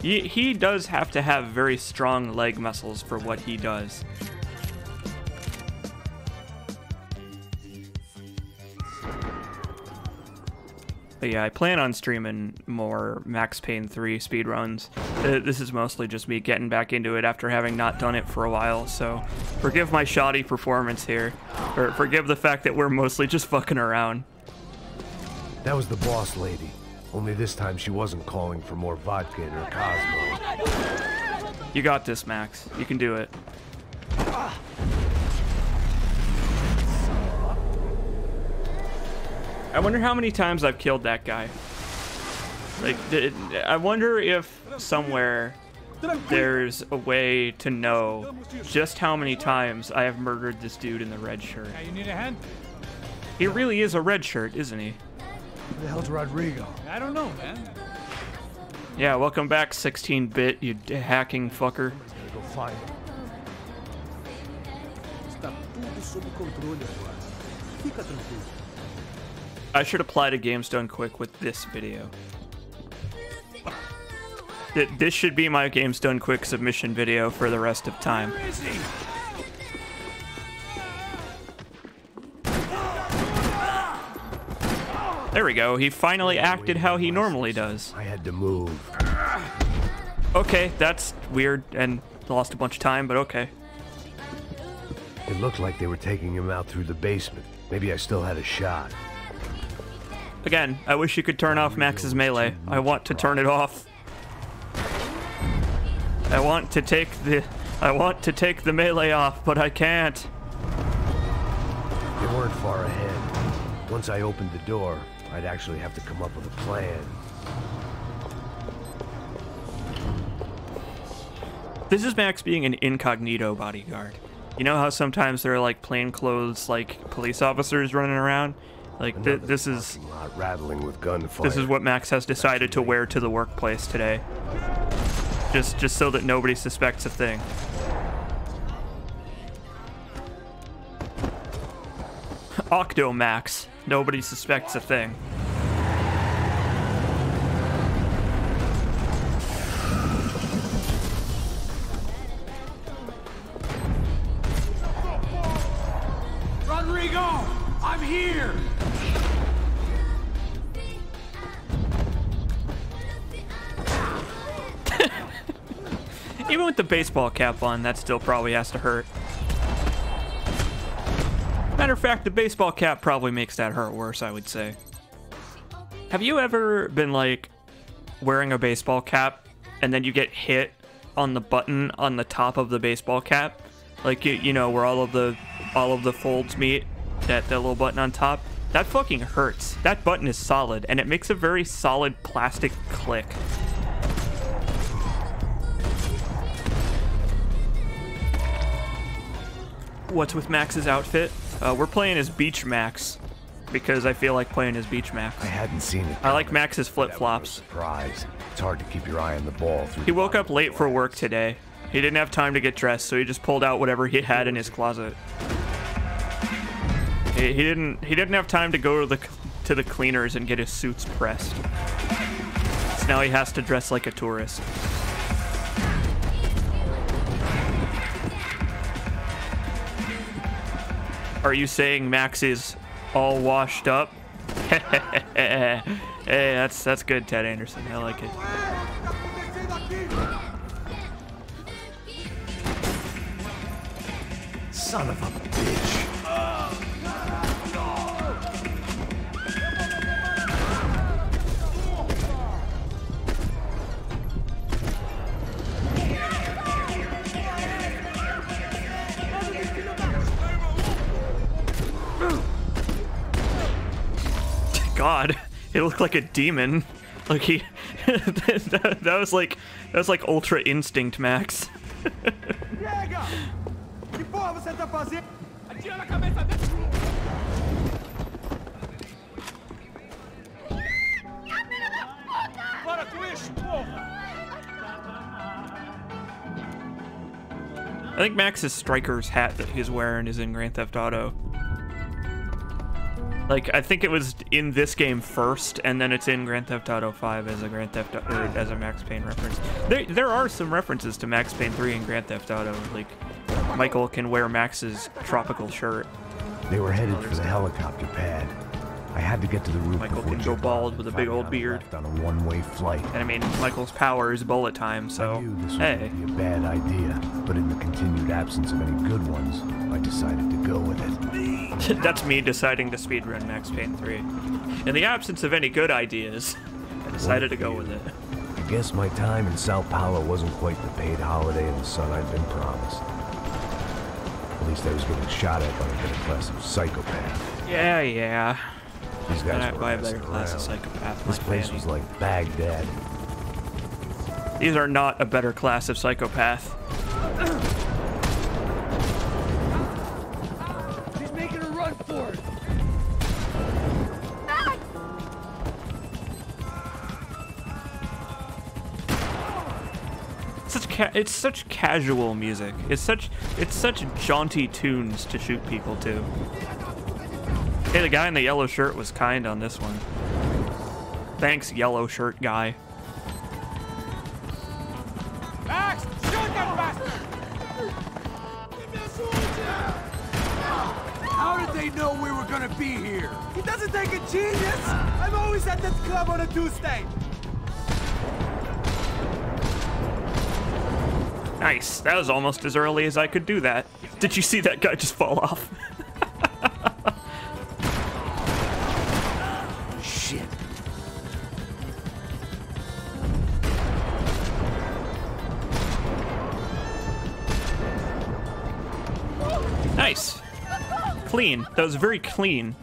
He does have to have very strong leg muscles for what he does. But yeah, I plan on streaming more Max Payne 3 speedruns. This is mostly just me getting back into it after having not done it for a while, so forgive my shoddy performance here. Or forgive the fact that we're mostly just fucking around. That was the boss lady. Only this time she wasn't calling for more vodka in her Cosmo. You got this, Max. You can do it. I wonder how many times I've killed that guy. Like, I wonder if somewhere there's a way to know just how many times I have murdered this dude in the red shirt. You need a hand? He really is a red shirt, isn't he? Who the hell's Rodrigo? I don't know, man. Yeah, welcome back, 16-bit, you hacking fucker. Go find him. I should apply to Games Done Quick with this video. This should be my Games Done Quick submission video for the rest of time. Where is he? There we go. He finally acted how he normally does. I had to move. Okay, that's weird and lost a bunch of time, but okay. It looked like they were taking him out through the basement. Maybe I still had a shot. Again, I wish you could turn off Max's melee. I want to turn it off. I want to take the melee off, but I can't. They weren't far ahead. Once I opened the door, I'd actually have to come up with a plan. This is Max being an incognito bodyguard. You know how sometimes there are like plainclothes like police officers running around? Like this is rattling with gunfire. This is what Max has decided to wear to the workplace today. Just so that nobody suspects a thing. Octo Max. Nobody suspects a thing. Rodrigo! I'm here! Even with the baseball cap on, that still probably has to hurt. Matter of fact, the baseball cap probably makes that hurt worse, I would say. Have you ever been, like, wearing a baseball cap, and then you get hit on the button on the top of the baseball cap? Like, you know, where all of the folds meet, that little button on top? That fucking hurts. That button is solid, and it makes a very solid plastic click. What's with Max's outfit? We're playing as Beach Max because I feel like playing as Beach Max. I hadn't seen it. I like Max's flip-flops. Surprise. It's hard to keep your eye on the ball through. He woke up late for work today. He didn't have time to get dressed, so he just pulled out whatever he had in his closet. He didn't have time to go to the cleaners and get his suits pressed. So now he has to dress like a tourist. Are you saying Max is all washed up? Hey, that's good, Ted Anderson. I like it. Son of a bitch. God, it looked like a demon. Like he, that was like Ultra Instinct Max. I think Max's striker's hat that he's wearing is in Grand Theft Auto. Like, I think it was in this game first, and then it's in Grand Theft Auto 5 as a as a Max Payne reference. There are some references to Max Payne 3 and Grand Theft Auto. Like, Michael can wear Max's tropical shirt. They were headed for the helicopter pad. I had to get to the roof. Michael can go bald with a big old beard. On a one-way flight. And I mean, Michael's power is bullet time, so I knew this hey. would be a bad idea, but in the continued absence of any good ones, I decided to go with it. That's me deciding to speedrun Max Payne 3. In the absence of any good ideas, I decided to go with it. I guess my time in Sao Paulo wasn't quite the paid holiday in the sun I'd been promised. At least I was getting shot at by a better class of psychopath. Yeah. These guys were by a better messing class of around. psychopath. This place was like Baghdad. These are not a better class of psychopath. He's making a run for it. It's such casual music. It's such jaunty tunes to shoot people to. Hey, the guy in the yellow shirt was kind on this one. Thanks, yellow shirt guy. Max, shoot that bastard! How did they know we were gonna be here? He doesn't take a genius. I'm always at this club on a Tuesday. Nice. That was almost as early as I could do that. Did you see that guy just fall off? Shit. Nice. Clean. That was very clean.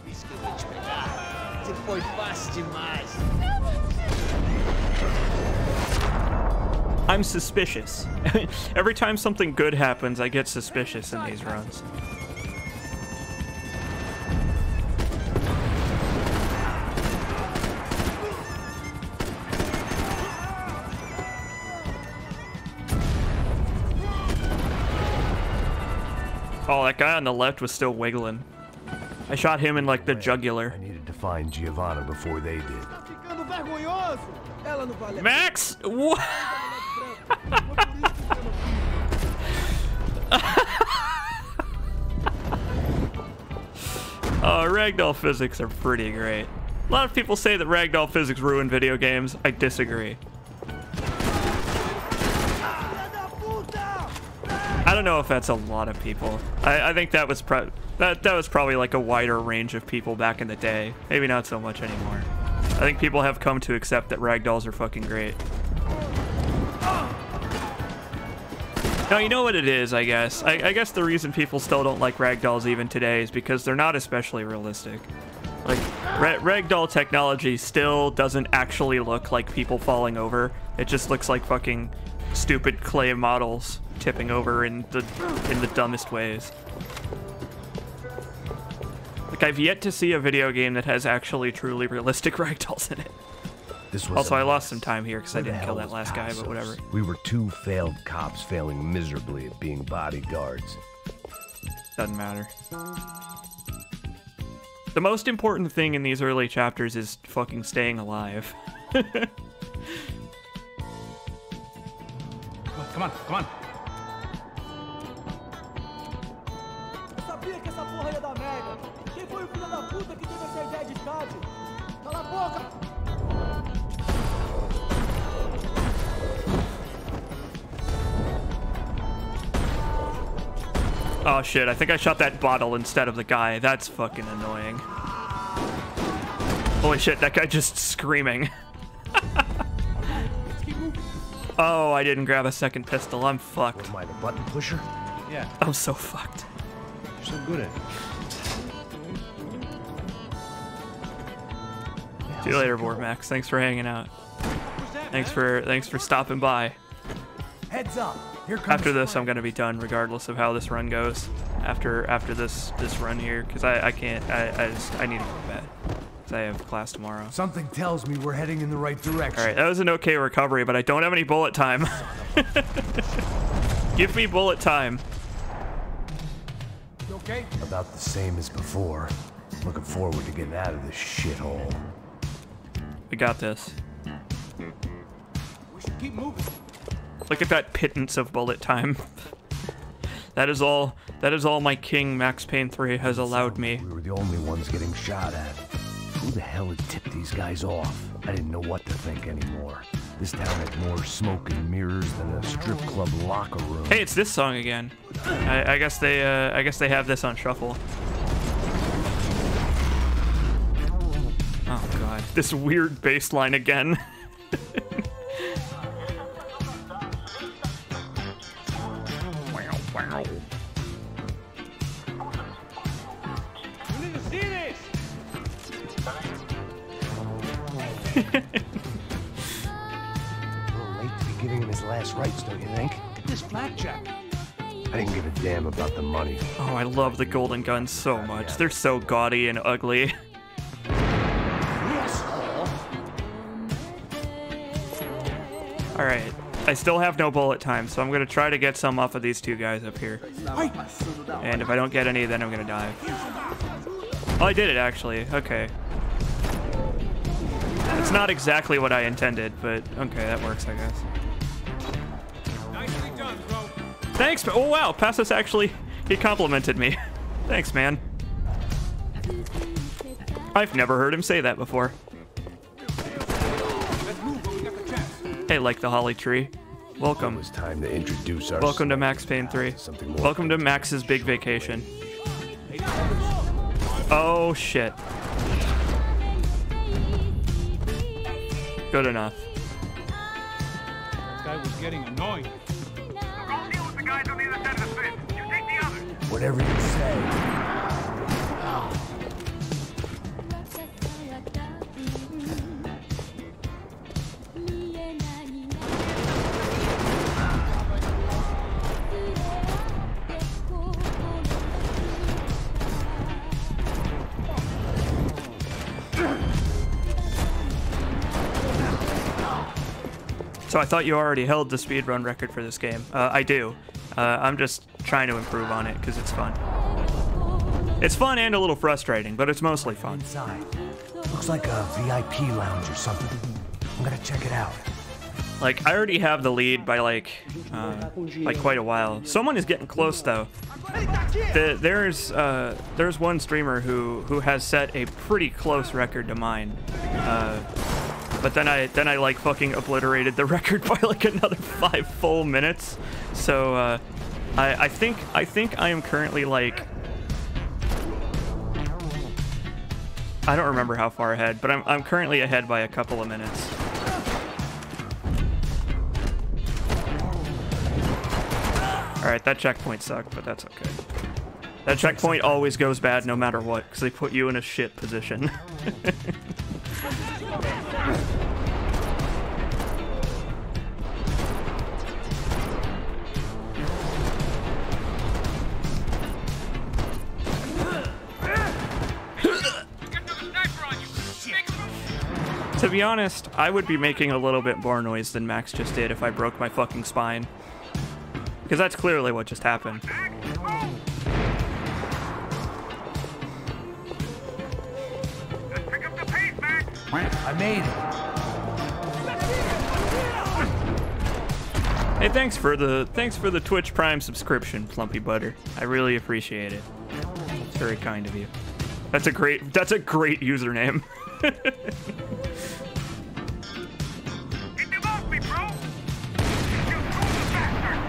I'm suspicious. Every time something good happens, I get suspicious in these runs. Oh, that guy on the left was still wiggling. I shot him in like the jugular. I needed to find Giovanna before they did. Max! What? Ragdoll physics are pretty great. A lot of people say that ragdoll physics ruin video games. I disagree. I don't know if that's a lot of people. I think that was that was probably like a wider range of people back in the day. Maybe not so much anymore. I think people have come to accept that ragdolls are fucking great. Now, you know what it is, I guess. I guess the reason people still don't like ragdolls even today is because they're not especially realistic. Like, ragdoll technology still doesn't actually look like people falling over. It just looks like fucking stupid clay models tipping over in the dumbest ways. Like, I've yet to see a video game that has actually truly realistic ragdolls in it. Also, I lost some time here because I didn't kill that last guy, but whatever. We were two failed cops failing miserably at being bodyguards. Doesn't matter. The most important thing in these early chapters is fucking staying alive. Come on, come on. Oh shit, I think I shot that bottle instead of the guy. That's fucking annoying. Holy shit, that guy just screaming. Oh, I didn't grab a second pistol. I'm fucked. Am I the button pusher? Yeah. I'm so fucked. You're so good at it. See you later, Vormax. Thanks for hanging out. Thanks for stopping by. Heads up. Here comes After this, I'm gonna be done, regardless of how this run goes. After this run here, because I can't. I need to go to bed. Because I have class tomorrow. Something tells me we're heading in the right direction. All right, that was an okay recovery, but I don't have any bullet time. Give me bullet time. You okay? About the same as before. Looking forward to getting out of this shithole. We got this. We should keep moving. Look at that pittance of bullet time. That is all my king Max Payne 3 has allowed me. We were the only ones getting shot at. Who the hell had tipped these guys off? I didn't know what to think anymore. This town had more smoke and mirrors than a strip club locker room. Hey, it's this song again. I guess they have this on shuffle. Oh god, this weird bass line again. You need to see this. A little late to be giving him his last rites, don't you think? This blackjack. I didn't give a damn about the money. Oh, I love the golden guns so much. They're so gaudy and ugly. Alright, I still have no bullet time, so I'm gonna try to get some off of these two guys up here. And if I don't get any, then I'm gonna die. Oh, I did it actually. Okay. It's not exactly what I intended, but okay, that works, I guess. Nicely done, bro. Thanks, oh wow, Passos actually, he complimented me. Thanks, man. I've never heard him say that before. Let's move when we got the chance. Hey, like the holly tree. Welcome. It was time to introduce ourselves. Welcome to Max Payne 3. Something more. Welcome to Max's big vacation. Oh shit. Good enough. That guy was getting annoying. I'll deal with the guys on the other side of the fence. You take the others. Whatever you say. So I thought you already held the speedrun record for this game. I do. I'm just trying to improve on it because it's fun. It's fun and a little frustrating, but it's mostly fun. Inside. Looks like a VIP lounge or something. I'm gonna check it out. Like, I already have the lead by like quite a while. Someone is getting close though. There's one streamer who has set a pretty close record to mine. But then I like fucking obliterated the record by like another 5 full minutes. So I think I am currently like, I don't remember how far ahead, but I'm currently ahead by a couple of minutes. All right, that checkpoint sucked, but that's okay. That checkpoint always goes bad no matter what, because they put you in a shit position. To be honest, I would be making a little bit more noise than Max just did if I broke my fucking spine. Because that's clearly what just happened. Let's pick up the pace, Max. I made it. Hey, thanks for the Twitch Prime subscription, Plumpy Butter. I really appreciate it. It's very kind of you. That's a great username. Get them off me, bro. You fool bastard.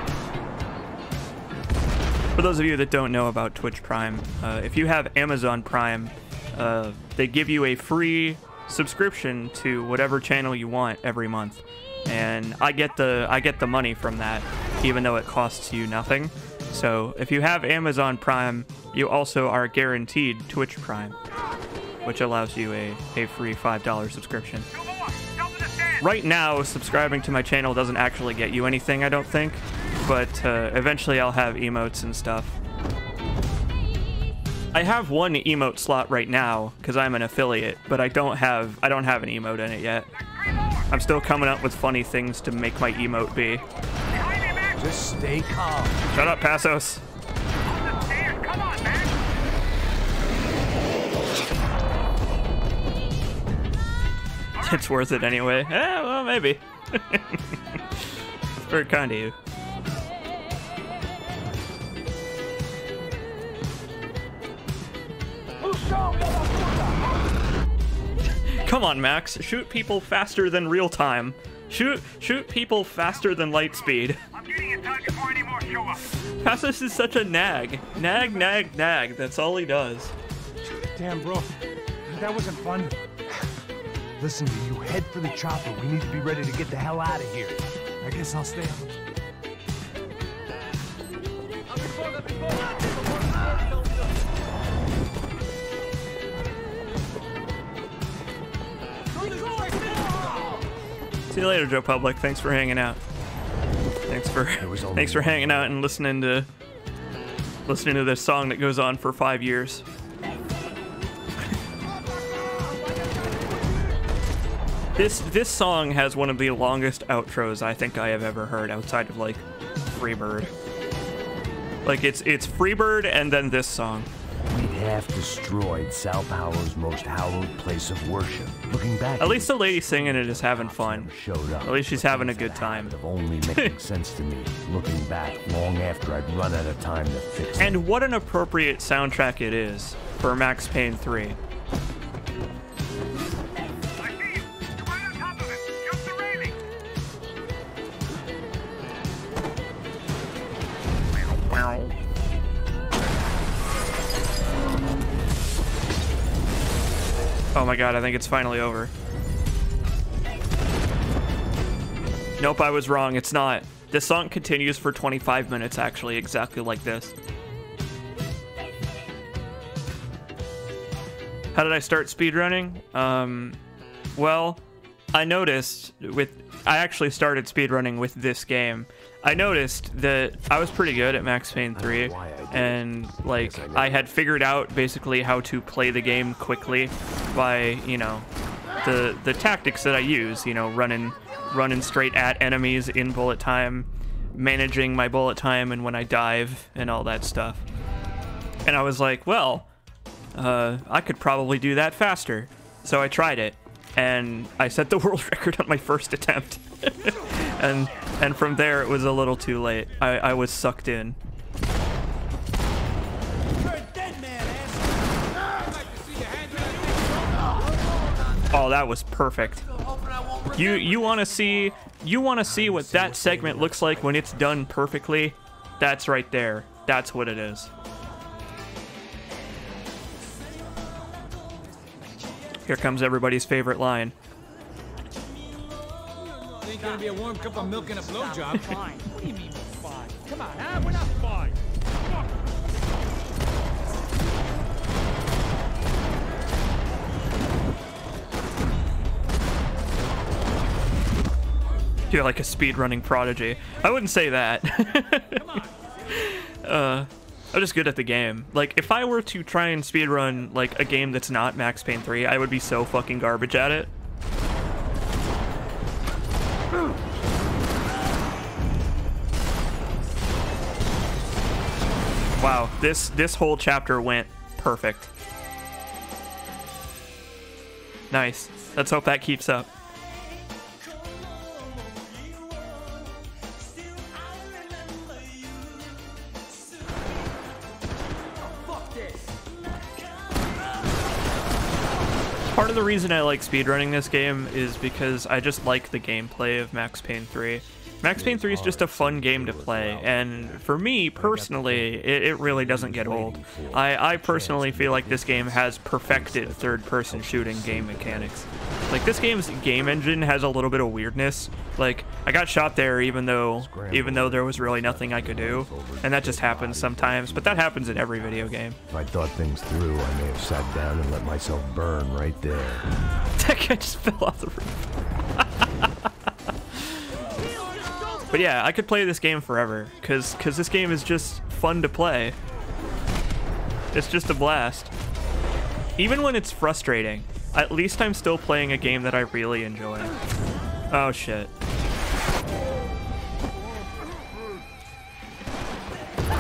For those of you that don't know about Twitch Prime, if you have Amazon Prime, they give you a free subscription to whatever channel you want every month, and I get the money from that, even though it costs you nothing. So if you have Amazon Prime, you also are guaranteed Twitch Prime, which allows you a free $5 subscription. Right now, subscribing to my channel doesn't actually get you anything, I don't think, but eventually I'll have emotes and stuff. I have one emote slot right now because I'm an affiliate, but I don't have an emote in it yet. I'm still coming up with funny things to make my emote be. Just stay calm. Shut up, Passos. It's worth it anyway. Well, maybe. It's very kind of you. Come on, Max. Shoot people faster than real time. Shoot people faster than light speed. I'm getting inside before any more show up. Passus is such a nag. Nag, nag, nag. That's all he does. Damn, bro. That wasn't fun. Listen to you, head for the chopper. We need to be ready to get the hell out of here. I guess I'll stay. See you later, Joe Public. Thanks for hanging out. Thanks for hanging out and listening to this song that goes on for 5 years. This song has one of the longest outros I think I have ever heard outside of like Freebird. Like it's Freebird and then this song. We'd have destroyed Sao Paulo's most hallowed place of worship. Looking back, At least the lady singing it is having fun. showed up. At least she's having a good time. Of only making sense to me. Looking back, long after I'd run out of time to fix it. And what an appropriate soundtrack it is for Max Payne 3. I see you. You're right on top of it. Jump the railing. Oh my god, I think it's finally over. Nope, I was wrong. It's not. This song continues for 25 minutes, actually, exactly like this. How did I start speedrunning? Well, I noticed I actually started speedrunning with this game. I noticed that I was pretty good at Max Payne 3, and like I had figured out basically how to play the game quickly by, you know, the tactics that I use, you know, running straight at enemies in bullet time, managing my bullet time and when I dive and all that stuff. And I was like, well, I could probably do that faster. So I tried it, and I set the world record on my first attempt. and from there it was a little too late. I was sucked in. Oh, that was perfect. You want to see what that segment looks like when it's done perfectly? That's right there. That's what it is. Here comes everybody's favorite line. Ain't gonna be a warm cup of milk and a blowjob. Fine. What do you mean we're fine? Come on, huh? We're not fine. You're like a speedrunning prodigy. I wouldn't say that. I'm just good at the game. Like, if I were to try and speedrun, like, a game that's not Max Payne 3, I would be so fucking garbage at it. Wow, this whole chapter went perfect. Nice. Let's hope that keeps up. Part of the reason I like speedrunning this game is because I just like the gameplay of Max Payne 3. Max Payne 3 is just a fun game to play, and for me, personally, it really doesn't get old. I personally feel like this game has perfected third-person shooting game mechanics. Like, this game's game engine has a little bit of weirdness. Like, I got shot there even though there was really nothing I could do, and that just happens sometimes, but that happens in every video game. If I thought things through, I may have sat down and let myself burn right there. That guy just fell off the roof. But yeah, I could play this game forever, cause this game is just fun to play. It's just a blast. Even when it's frustrating, at least I'm still playing a game that I really enjoy. Oh shit.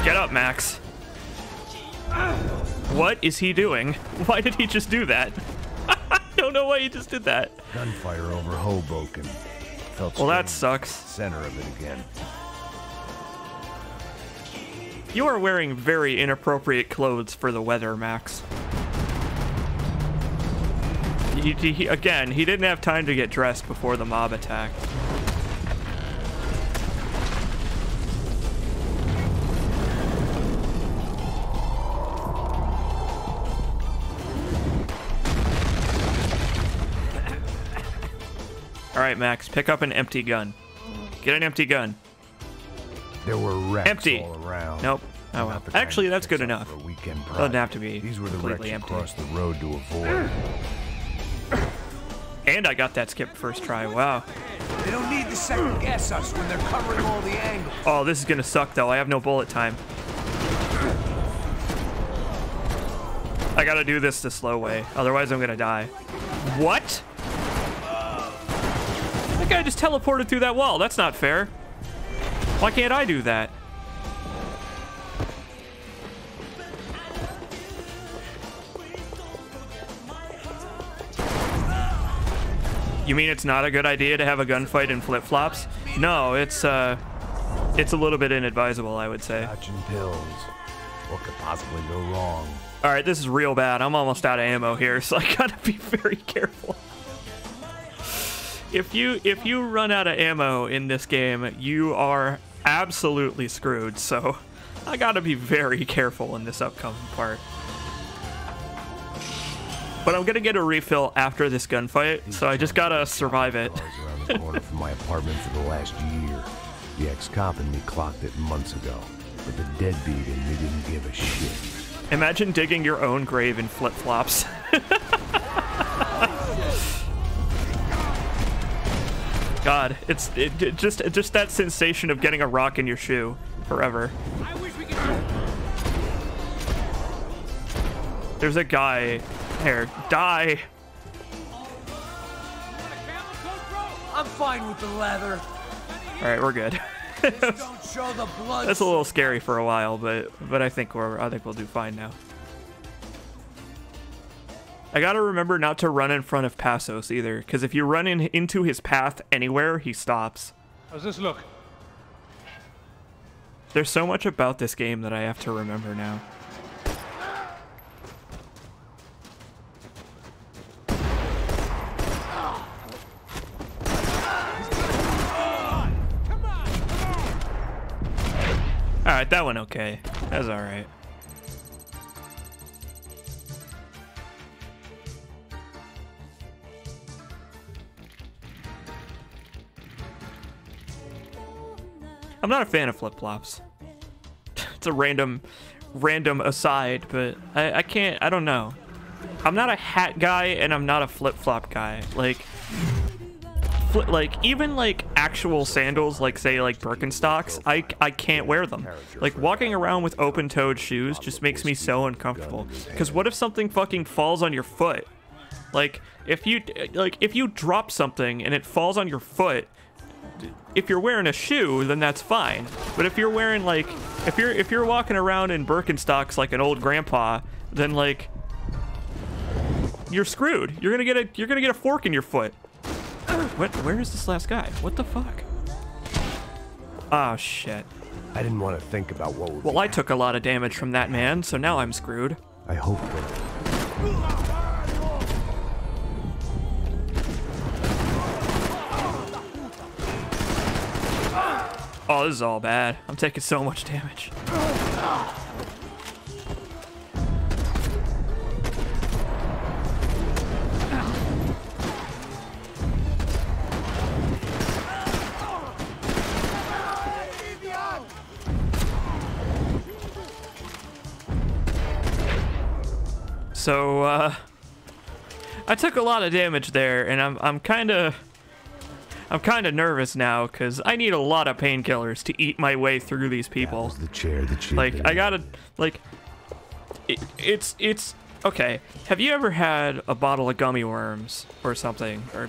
Get up, Max. What is he doing? Why did he just do that? I don't don't know why you just did that. Gunfire over Hoboken. Felt Well, that strange. sucks. Center of it again. You are wearing very inappropriate clothes for the weather, Max. Again, he didn't have time to get dressed before the mob attacked. Alright, Max, pick up an empty gun. Get an empty gun. There were wrecks Empty. all around. Nope. Oh well. Not the kind Actually, you that's fix good up enough. for a weekend Doesn't project. have to be These were the wrecks completely you empty. crossed the road to avoid. And I got that skipped first try. Wow. They don't need to second guess us when they're covering all the angles. Oh, this is gonna suck though. I have no bullet time. I gotta do this the slow way, otherwise I'm gonna die. What? That guy just teleported through that wall. That's not fair. Why can't I do that? You mean it's not a good idea to have a gunfight in flip-flops? No, it's a little bit inadvisable, I would say. Scotch and pills. What could possibly go wrong? All right, this is real bad. I'm almost out of ammo here, so I gotta be very careful. If you run out of ammo in this game, you are absolutely screwed. So I gotta be very careful in this upcoming part. But I'm gonna get a refill after this gunfight, so I just gotta survive it. Cars around the corner from my apartment for the last year. The ex-cop and me clocked it months ago, but the deadbeat and me didn't give a shit. Imagine digging your own grave in flip-flops. God, just that sensation of getting a rock in your shoe forever. I wish we could. There's a guy here. Die. I'm fine with the leather. All right, we're good. Don't show the blood. That's a little scary for a while, but I think we'll do fine now. I gotta remember not to run in front of Passos either, because if you run into his path anywhere, he stops. How's this look? There's so much about this game that I have to remember now. Alright, that went okay. That was alright. I'm not a fan of flip-flops. It's a random aside, but I don't know. I'm not a hat guy and I'm not a flip-flop guy. Like even like actual sandals, like say like Birkenstocks, I can't wear them. Like walking around with open-toed shoes just makes me so uncomfortable. Because what if something fucking falls on your foot? Like if you drop something and it falls on your foot, if you're wearing a shoe, then that's fine. But if you're wearing like if you're walking around in Birkenstocks like an old grandpa, then like you're screwed. You're gonna get a fork in your foot. What? Where is this last guy? What the fuck? Oh shit. I didn't want to think about what would Well, I took a lot of damage from that man, so now I'm screwed. I hope that... Oh, this is all bad. I'm taking so much damage. So, I took a lot of damage there, and I'm kind of nervous now because I need a lot of painkillers to eat my way through these people. That was the chair that she Like, did. I gotta, like, it's okay. Have you ever had a bottle of gummy worms or something, or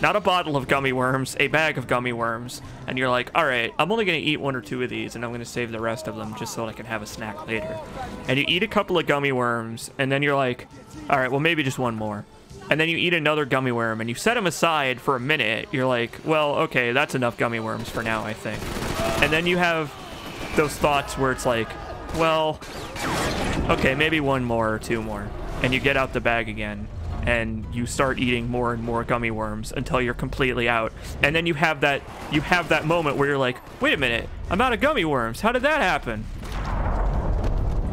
not a bottle of gummy worms, a bag of gummy worms, and you're like, all right, I'm only gonna eat one or two of these, and I'm gonna save the rest of them just so I can have a snack later. And you eat a couple of gummy worms, and then you're like, all right, well maybe just one more. and then you eat another gummy worm, and you set them aside for a minute. You're like, well, okay, that's enough gummy worms for now, I think. And then you have those thoughts where it's like, well, okay, maybe one more or two more. And you get out the bag again, and you start eating more and more gummy worms until you're completely out. And then you have that moment where you're like, wait a minute, I'm out of gummy worms. How did that happen?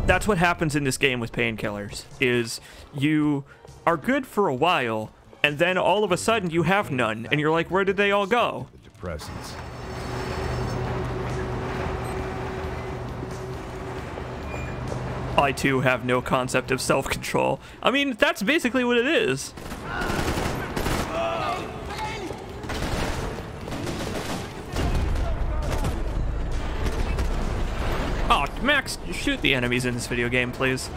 That's what happens in this game with painkillers, is you are good for a while, and then all of a sudden you have none, and you're like, where did they all go? The depressants. I too have no concept of self-control. I mean, that's basically what it is. Oh, Max, shoot the enemies in this video game, please.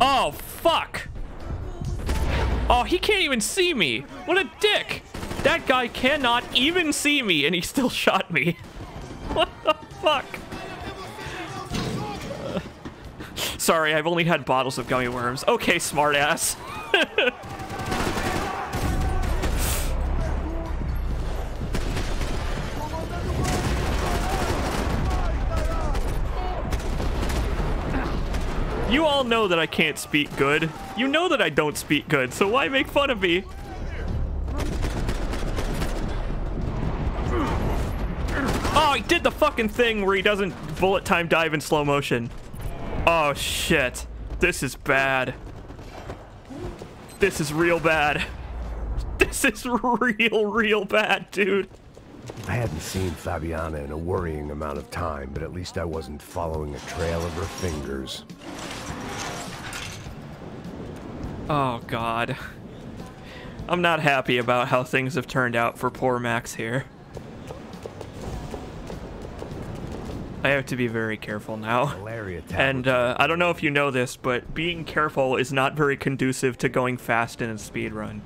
Oh, fuck! Oh, he can't even see me! What a dick! That guy cannot even see me, and he still shot me. What the fuck? Sorry, I've only had bottles of gummy worms. Okay, smartass. You all know that I can't speak good. You know that I don't speak good, so why make fun of me? Oh, he did the fucking thing where he doesn't bullet time dive in slow motion. Oh, shit. This is bad. This is real bad. This is real bad, dude. I hadn't seen Fabiana in a worrying amount of time, but at least I wasn't following a trail of her fingers. Oh, God. I'm not happy about how things have turned out for poor Max here. I have to be very careful now. And I don't know if you know this, but being careful is not very conducive to going fast in a speed run.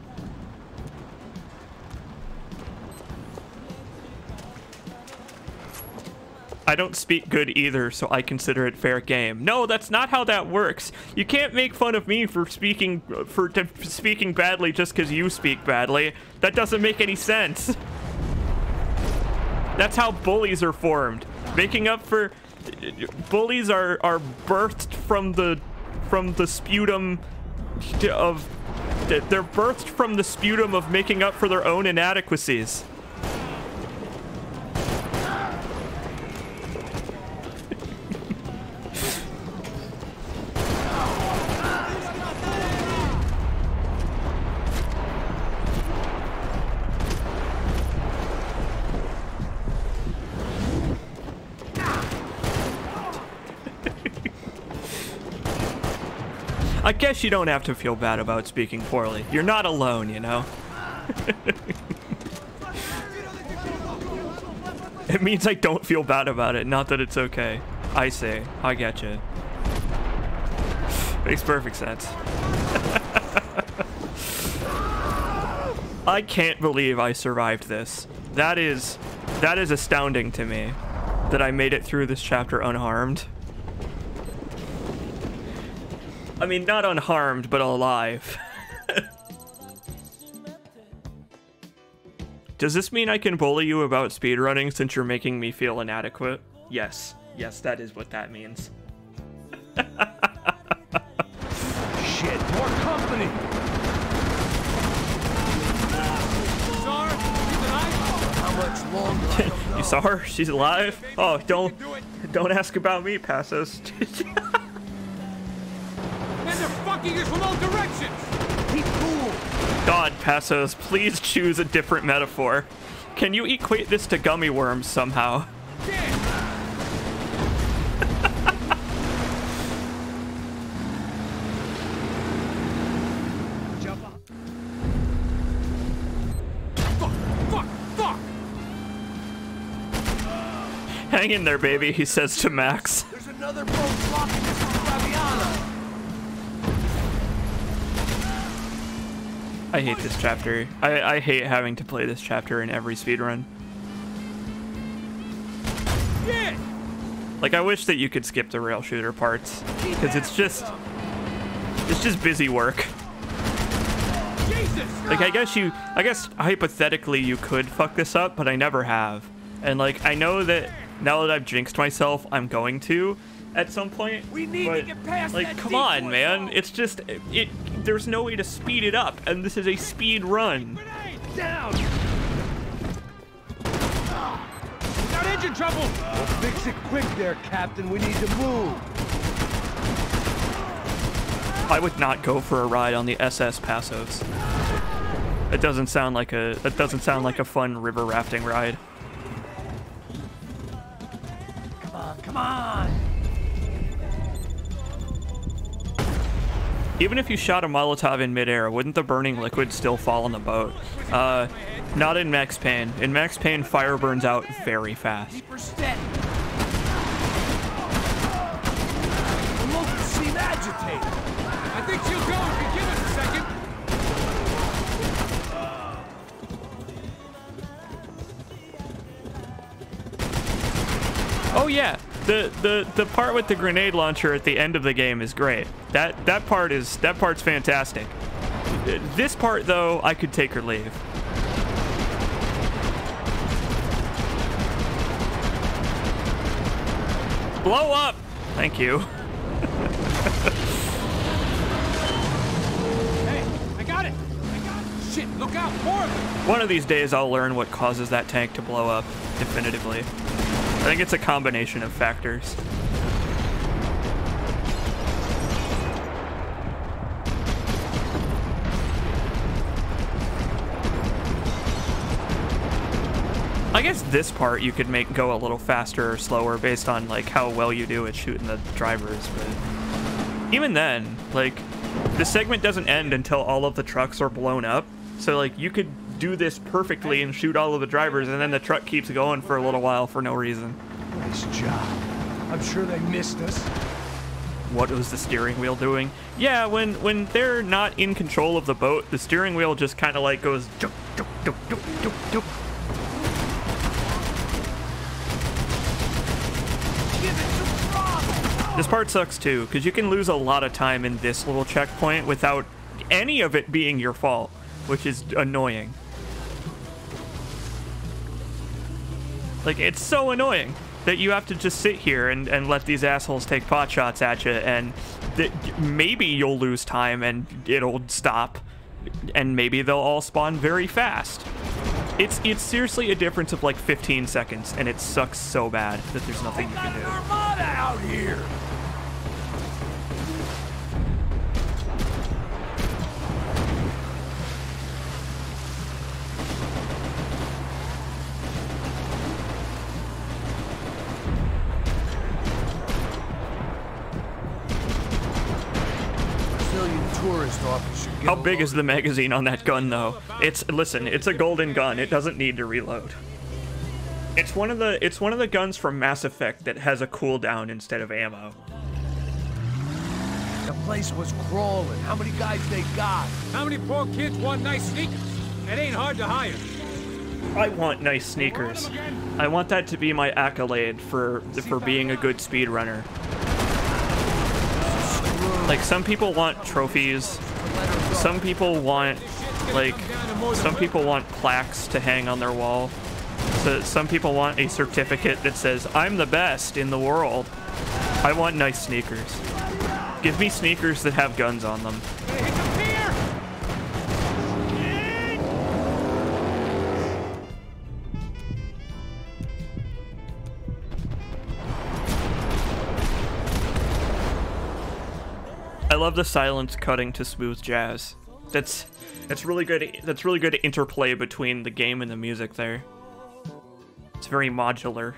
I don't speak good either, so I consider it fair game. No, that's not how that works. You can't make fun of me for speaking badly just because you speak badly. That doesn't make any sense. That's how bullies are formed. Making up for bullies are birthed from the sputum of they're birthed from the sputum of making up for their own inadequacies. I guess you don't have to feel bad about speaking poorly. You're not alone, you know? It means I don't feel bad about it, not that it's okay. I see. I get you. Makes perfect sense. I can't believe I survived this. That is astounding to me, that I made it through this chapter unharmed. I mean, not unharmed, but alive. Does this mean I can bully you about speedrunning since you're making me feel inadequate? Yes. Yes, that is what that means. Shit, more company! How much longer? You saw her? She's alive? Oh, don't ask about me, Passos. They're fucking us from all directions! Be cool! God, Passos, please choose a different metaphor. Can you equate this to gummy worms somehow? Fuck! Hang in there, baby, he says to Max. There's another boat blocking us from Fabiana. I hate this chapter. I hate having to play this chapter in every speedrun. Like, I wish that you could skip the rail shooter parts, because it's just... It's just busy work. Like, I guess hypothetically you could fuck this up, but I never have. And like, I know that now that I've jinxed myself, I'm going to at some point. We need to get past like, that come on, decoy man. zone. It's just, there's no way to speed it up, and this is a speed run. Down. Got engine trouble. Well, fix it quick there, Captain. We need to move. I would not go for a ride on the SS Passos. It doesn't sound like a fun river rafting ride. Come on. Even if you shot a Molotov in midair, wouldn't the burning liquid still fall on the boat? Not in Max Payne. In Max Payne, fire burns out very fast. Keep her steady. The locals seem agitated. I think she'll go if you give us a second. Oh yeah, the part with the grenade launcher at the end of the game is great. That part's fantastic. This part though, I could take or leave. Blow up! Thank you. Hey, I got it. Shit, look out, more of them. One of these days I'll learn what causes that tank to blow up, definitively. I think it's a combination of factors. I guess this part you could make go a little faster or slower based on like how well you do at shooting the drivers, but even then, like, the segment doesn't end until all of the trucks are blown up. So like you could do this perfectly and shoot all of the drivers, and then the truck keeps going for a little while for no reason. Nice job. I'm sure they missed us. What was the steering wheel doing? Yeah, when they're not in control of the boat, the steering wheel just kind of like goes duk, duk, duk, duk, duk, duk. This part sucks too, because you can lose a lot of time in this little checkpoint without any of it being your fault, which is annoying. Like, it's so annoying that you have to just sit here and let these assholes take pot shots at you, and maybe you'll lose time and it'll stop, and maybe they'll all spawn very fast. It's seriously a difference of like 15 seconds, and it sucks so bad that there's nothing you can do. Armada out here. Tourist office should get How big is the magazine on that gun, though? Listen, it's a golden gun. It doesn't need to reload. It's one of the guns from Mass Effect that has a cooldown instead of ammo. The place was crawling. How many guys they got? How many poor kids want nice sneakers? It ain't hard to hire. I want nice sneakers. I want that to be my accolade for being a good speedrunner. Like, some people want trophies. Some people want plaques to hang on their wall. So some people want a certificate that says, I'm the best in the world. I want nice sneakers. Give me sneakers that have guns on them. I love the silence cutting to smooth jazz. That's really good. That's really good interplay between the game and the music there. It's very modular.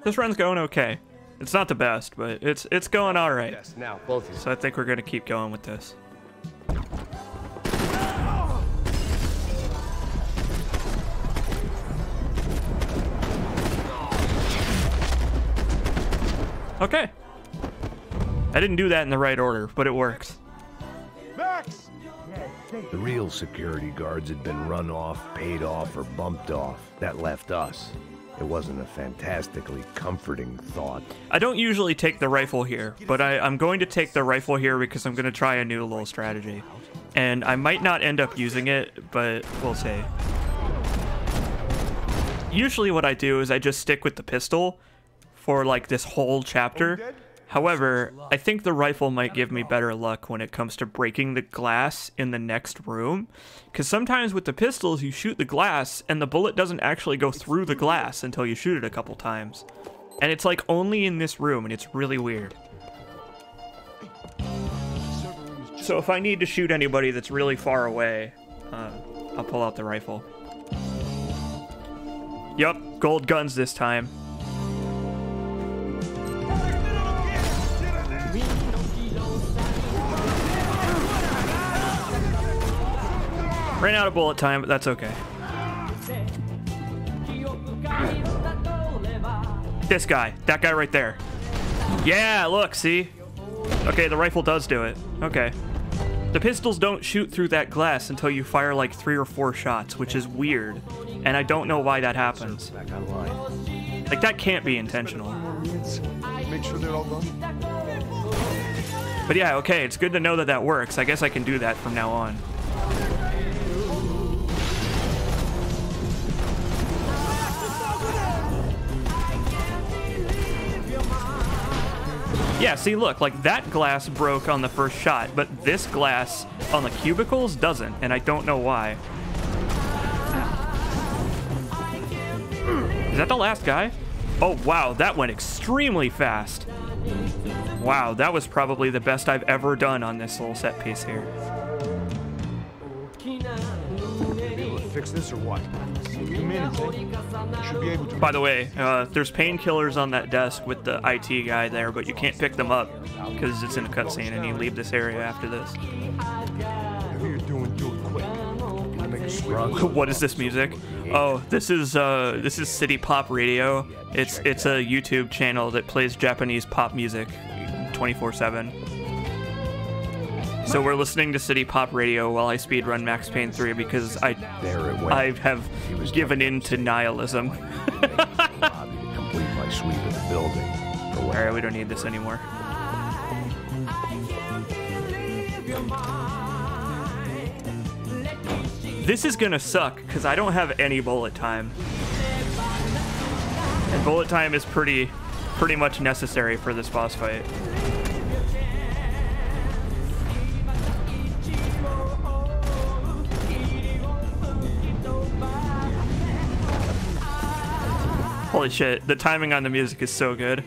This run's going okay. It's not the best, but it's going all right. Yes, now both of you. So I think we're gonna keep going with this. Okay. I didn't do that in the right order, but it works. Max! The real security guards had been run off, paid off, or bumped off. That left us. It wasn't a fantastically comforting thought. I don't usually take the rifle here, but I'm going to take the rifle here because I'm going to try a new little strategy. And I might not end up using it, but we'll see. Usually what I do is I just stick with the pistol for like this whole chapter. However, I think the rifle might give me better luck when it comes to breaking the glass in the next room. Because sometimes with the pistols, you shoot the glass and the bullet doesn't actually go through the glass until you shoot it a couple times. And it's like only in this room, and it's really weird. So if I need to shoot anybody that's really far away, I'll pull out the rifle. Yup, gold guns this time. Ran out of bullet time, but that's okay. This guy. That guy right there. Yeah, look, see? Okay, the rifle does do it. Okay. The pistols don't shoot through that glass until you fire like 3 or 4 shots, which is weird. And I don't know why that happens. Back online. Like, that can't be intentional. Make sure they're all done. But yeah, okay, it's good to know that that works. I guess I can do that from now on. Yeah, see, look, like that glass broke on the first shot, but this glass on the cubicles doesn't, and I don't know why. Is that the last guy? Oh, wow, that went extremely fast. Wow, that was probably the best I've ever done on this little set piece here. Able to fix this or what? Come in and take. You should be able to. By the way, there's painkillers on that desk with the IT guy there, but you can't pick them up because it's in a cutscene and you leave this area after this. Whatever you're doing, do it quick. Gotta make a swing. What is this music? Oh, this is City Pop Radio. It's a YouTube channel that plays Japanese pop music 24/7. So we're listening to City Pop Radio while I speedrun Max Payne 3 because I have given in to nihilism. Complete my sweep of the building. Alright, we don't need this anymore. This is gonna suck because I don't have any bullet time. And bullet time is pretty much necessary for this boss fight. Holy shit, the timing on the music is so good.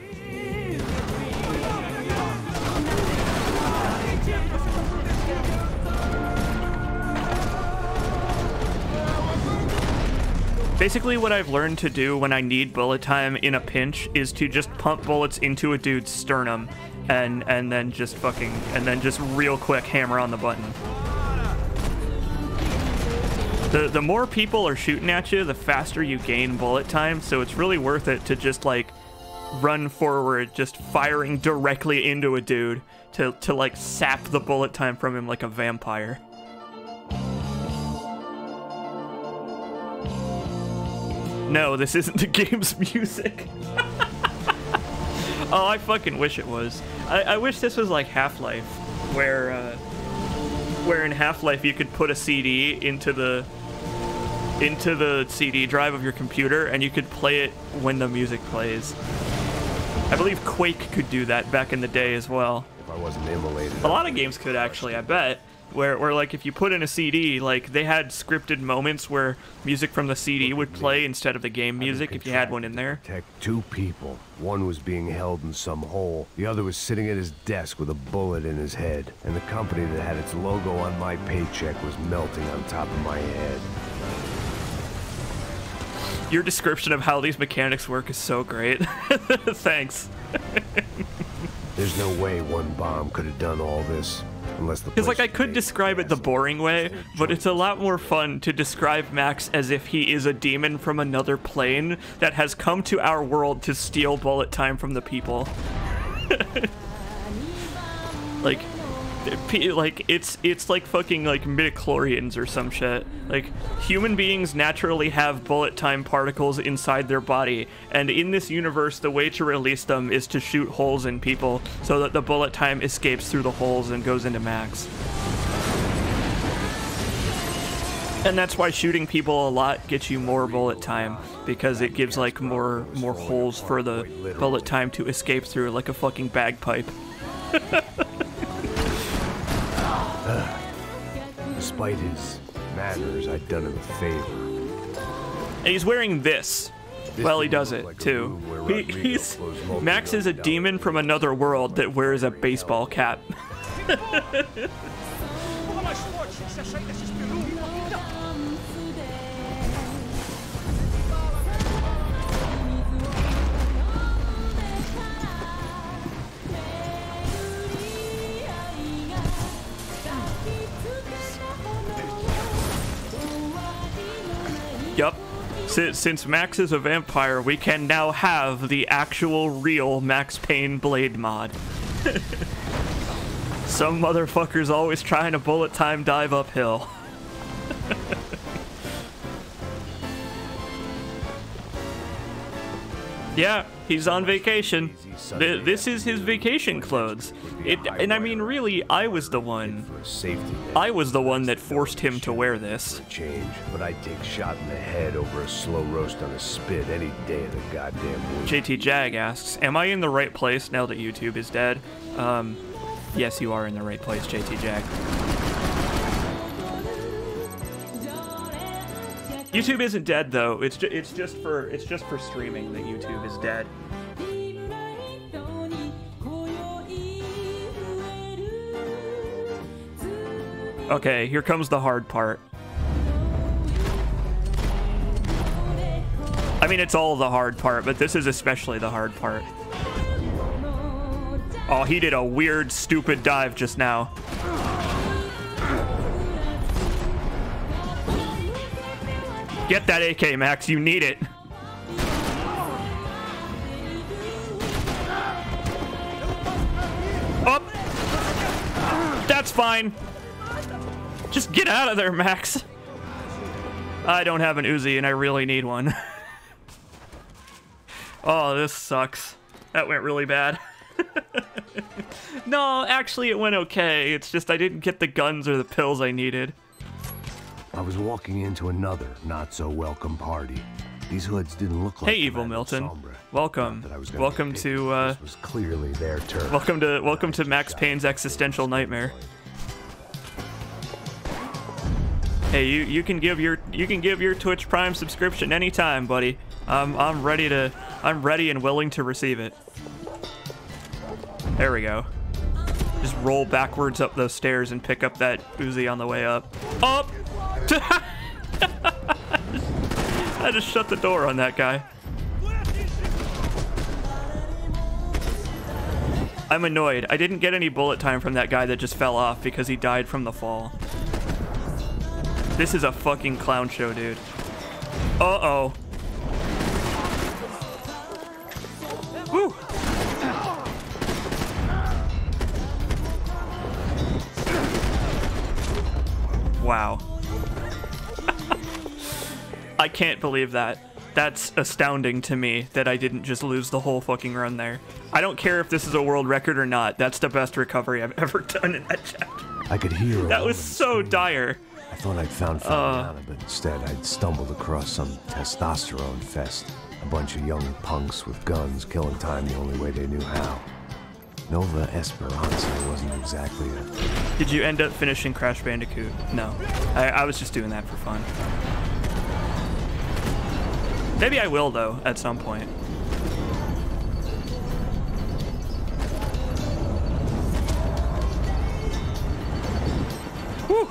Basically what I've learned to do when I need bullet time in a pinch is to just pump bullets into a dude's sternum and then just real quick hammer on the button. The more people are shooting at you, the faster you gain bullet time, so it's really worth it to just like run forward, just firing directly into a dude to like sap the bullet time from him like a vampire. No, this isn't the game's music. Oh, I fucking wish it was. I wish this was like Half-Life, where in Half-Life you could put a CD into the CD drive of your computer and you could play it when the music plays. I believe Quake could do that back in the day as well. If I wasn't immolated. A lot of games could actually, I bet. Where like if you put in a CD, like they had scripted moments where music from the CD would play instead of the game music if you had one in there. Protect 2 people. One was being held in some hole. The other was sitting at his desk with a bullet in his head. And the company that had its logo on my paycheck was melting on top of my head. Your description of how these mechanics work is so great. Thanks. There's no way one bomb could have done all this. Because, like, I could describe it the boring way, but it's a lot more fun to describe Max as if he is a demon from another plane that has come to our world to steal bullet time from the people. Like, like it's like fucking like midichlorians or some shit. Like human beings naturally have bullet time particles inside their body, and in this universe the way to release them is to shoot holes in people so that the bullet time escapes through the holes and goes into Max. And that's why shooting people a lot gets you more bullet time, because it gives like more holes for the bullet time to escape through, like a fucking bagpipe. Despite his manners, I'd done him a favor. And he's wearing this. Well, he does it too. Max is a demon from another world that wears a baseball cap. Yup. Since Max is a vampire, we can now have the actual real Max Payne Blade mod. Some motherfucker's always trying to bullet time dive uphill. Yeah, he's on vacation. This is his vacation clothes. And I mean, really, I was the one that forced him to wear this. Change, but I'd take a shot in the head over a slow roast on a spit any day of the goddamn week. JT Jag asks, am I in the right place now that YouTube is dead? Yes, you are in the right place, JT Jag. YouTube isn't dead though. It's just for streaming that YouTube is dead. Okay, here comes the hard part. I mean, it's all the hard part, but this is especially the hard part. Oh, he did a weird, stupid dive just now. Get that AK, Max. You need it. Up. That's fine. Just get out of there, Max. I don't have an Uzi, and I really need one. Oh, this sucks. That went really bad. No, actually, it went okay. It's just I didn't get the guns or the pills I needed. I was walking into another not-so-welcome party. These hoods didn't look like... Hey, Evil Milton. Welcome. Welcome to, This was clearly their turn. Welcome to Max Payne's existential nightmare. Hey, you can give your Twitch Prime subscription anytime, buddy. I'm ready and willing to receive it. There we go. Just roll backwards up those stairs and pick up that Uzi on the way up. Up! I just shut the door on that guy. I'm annoyed. I didn't get any bullet time from that guy that just fell off because he died from the fall. This is a fucking clown show, dude. Uh-oh. Woo! Wow. I can't believe that. That's astounding to me that I didn't just lose the whole fucking run there. I don't care if this is a world record or not. That's the best recovery I've ever done in that chapter. I could hear that was so dire. I thought I'd found Fabiana, but instead I'd stumbled across some testosterone fest. A bunch of young punks with guns killing time the only way they knew how. Nova Esperanza wasn't exactly a... Did you end up finishing Crash Bandicoot? No. I was just doing that for fun. Maybe I will, though, at some point. Whew.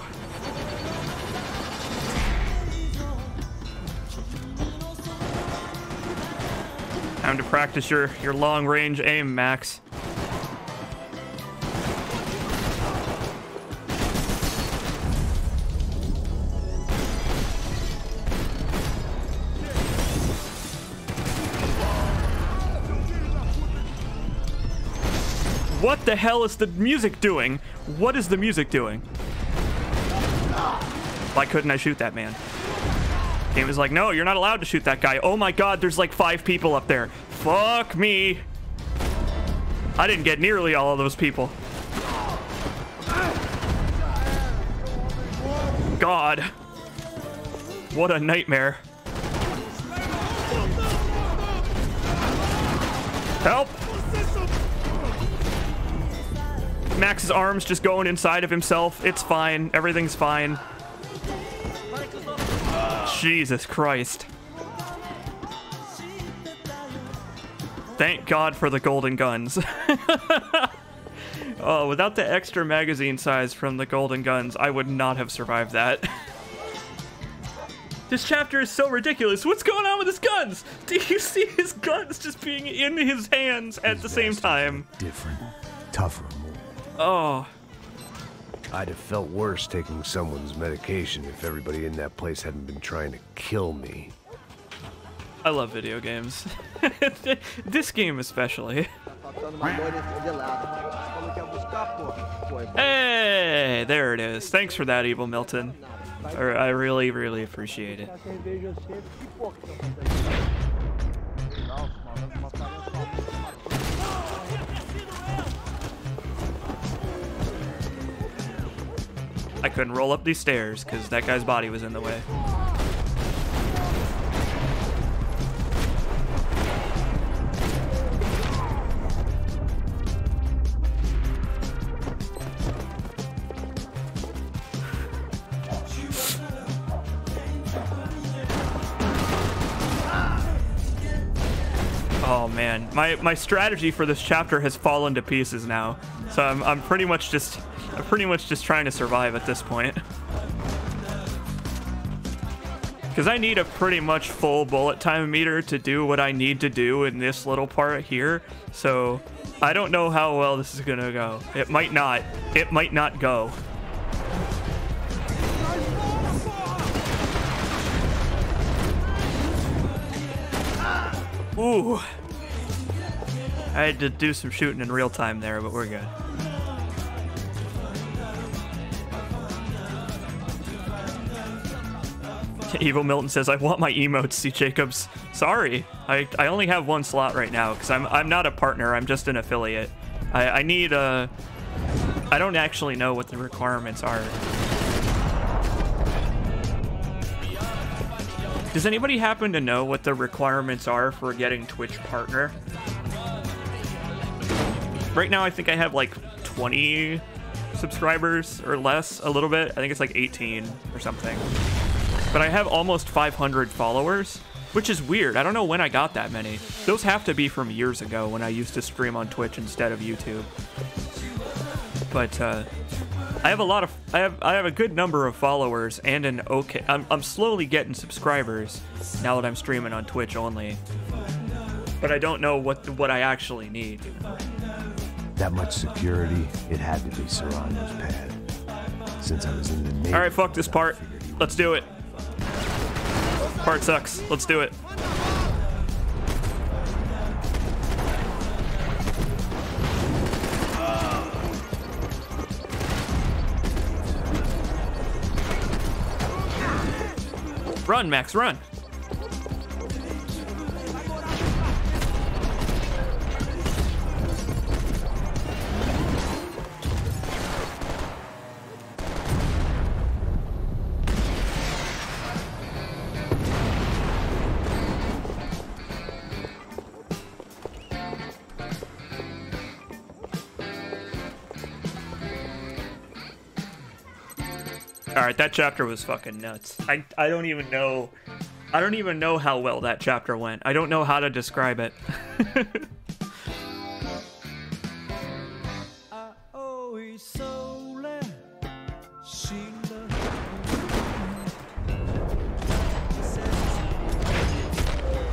Time to practice your long-range aim, Max. What the hell is the music doing? What is the music doing? Why couldn't I shoot that man? Game is like, no, you're not allowed to shoot that guy. Oh my god, there's like 5 people up there. Fuck me. I didn't get nearly all of those people. God. What a nightmare. Help! Max's arm's just going inside of himself. It's fine. Everything's fine. Jesus Christ. Thank God for the golden guns. Oh, without the extra magazine size from the golden guns, I would not have survived that. This chapter is so ridiculous. What's going on with his guns? Do you see his guns just being in his hands at the same time? Different, tougher, more. Oh. I'd have felt worse taking someone's medication if everybody in that place hadn't been trying to kill me. I love video games. This game especially. Hey, there it is. Thanks for that, Evil Milton. I really, really appreciate it. I couldn't roll up these stairs because that guy's body was in the way. Oh man, my strategy for this chapter has fallen to pieces now. So I'm pretty much just trying to survive at this point. Because I need a pretty much full bullet time meter to do what I need to do in this little part here. So I don't know how well this is gonna go. It might not. It might not go. Ooh. I had to do some shooting in real time there, but we're good. Evil Milton says, I want my emotes, C. Jacobs. Sorry, I only have one slot right now because I'm not a partner, I'm just an affiliate. I need a... I don't actually know what the requirements are. Does anybody happen to know what the requirements are for getting Twitch partner? Right now I think I have like 20 subscribers or less, a little bit. I think it's like 18 or something. But I have almost 500 followers, which is weird. I don't know when I got that many. Those have to be from years ago when I used to stream on Twitch instead of YouTube. But I have a lot of I have a good number of followers and an okay. I'm slowly getting subscribers now that I'm streaming on Twitch only. But I don't know what I actually need. That much security, it had to be Serrano's pad. Since I was in the Navy. All right, fuck this part. Let's do it. Part sucks. Let's do it. Run, Max, run. Alright, that chapter was fucking nuts. I don't even know how well that chapter went. I don't know how to describe it.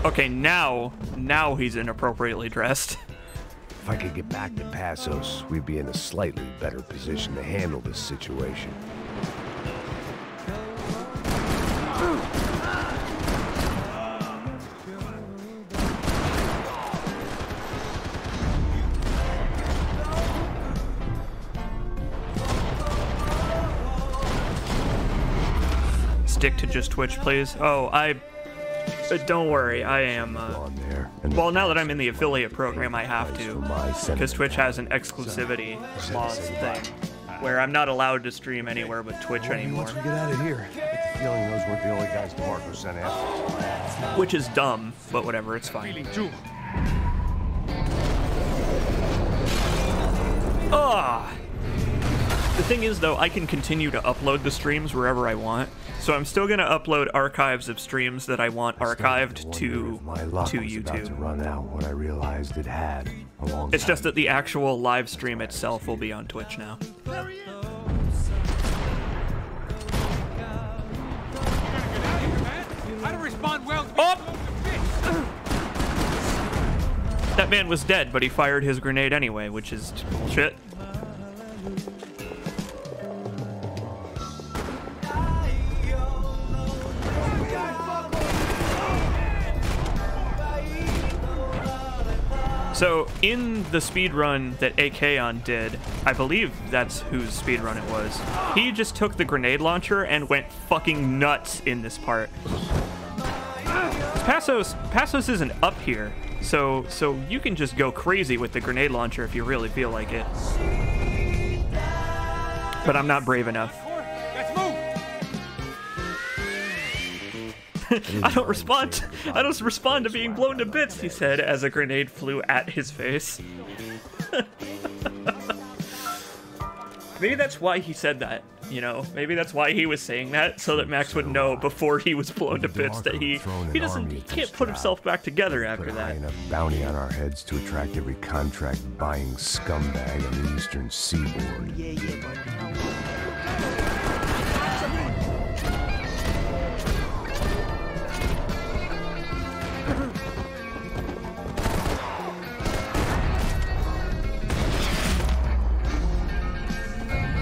Okay, now he's inappropriately dressed. If I could get back to Passos, we'd be in a slightly better position to handle this situation. stick to just Twitch, please? Oh, don't worry, I am. On there. And Well, now that I'm in the affiliate program, I have to, my because sentiment. Twitch has an exclusivity clause thing, where I'm not allowed to stream anywhere but Twitch anymore, Once we get out of here, I get the feeling those weren't the only guys DeMarco sent after. which is dumb, but whatever, it's fine. Ah. The thing is, though, I can continue to upload the streams wherever I want, so I'm still gonna upload archives of streams that I want archived to My luck was about to YouTube. run out when I realized it had a long It's time. just that the actual live stream itself will be on Twitch now. How to respond well to Oh! That man was dead, but he fired his grenade anyway, which is bullshit. So, in the speedrun that Akeon did, I believe that's whose speedrun it was, he just took the grenade launcher and went fucking nuts in this part. Passos isn't up here, so you can just go crazy with the grenade launcher if you really feel like it. But I'm not brave enough. Let's move. I don't respond to being blown to bits, he said as a grenade flew at his face. Maybe that's why he said that, you know? Maybe that's why he was saying that, so that Max would know before he was blown to bits that he can't put himself back together after Put that. high enough bounty on our heads to attract every contract-buying scumbag on the eastern seaboard.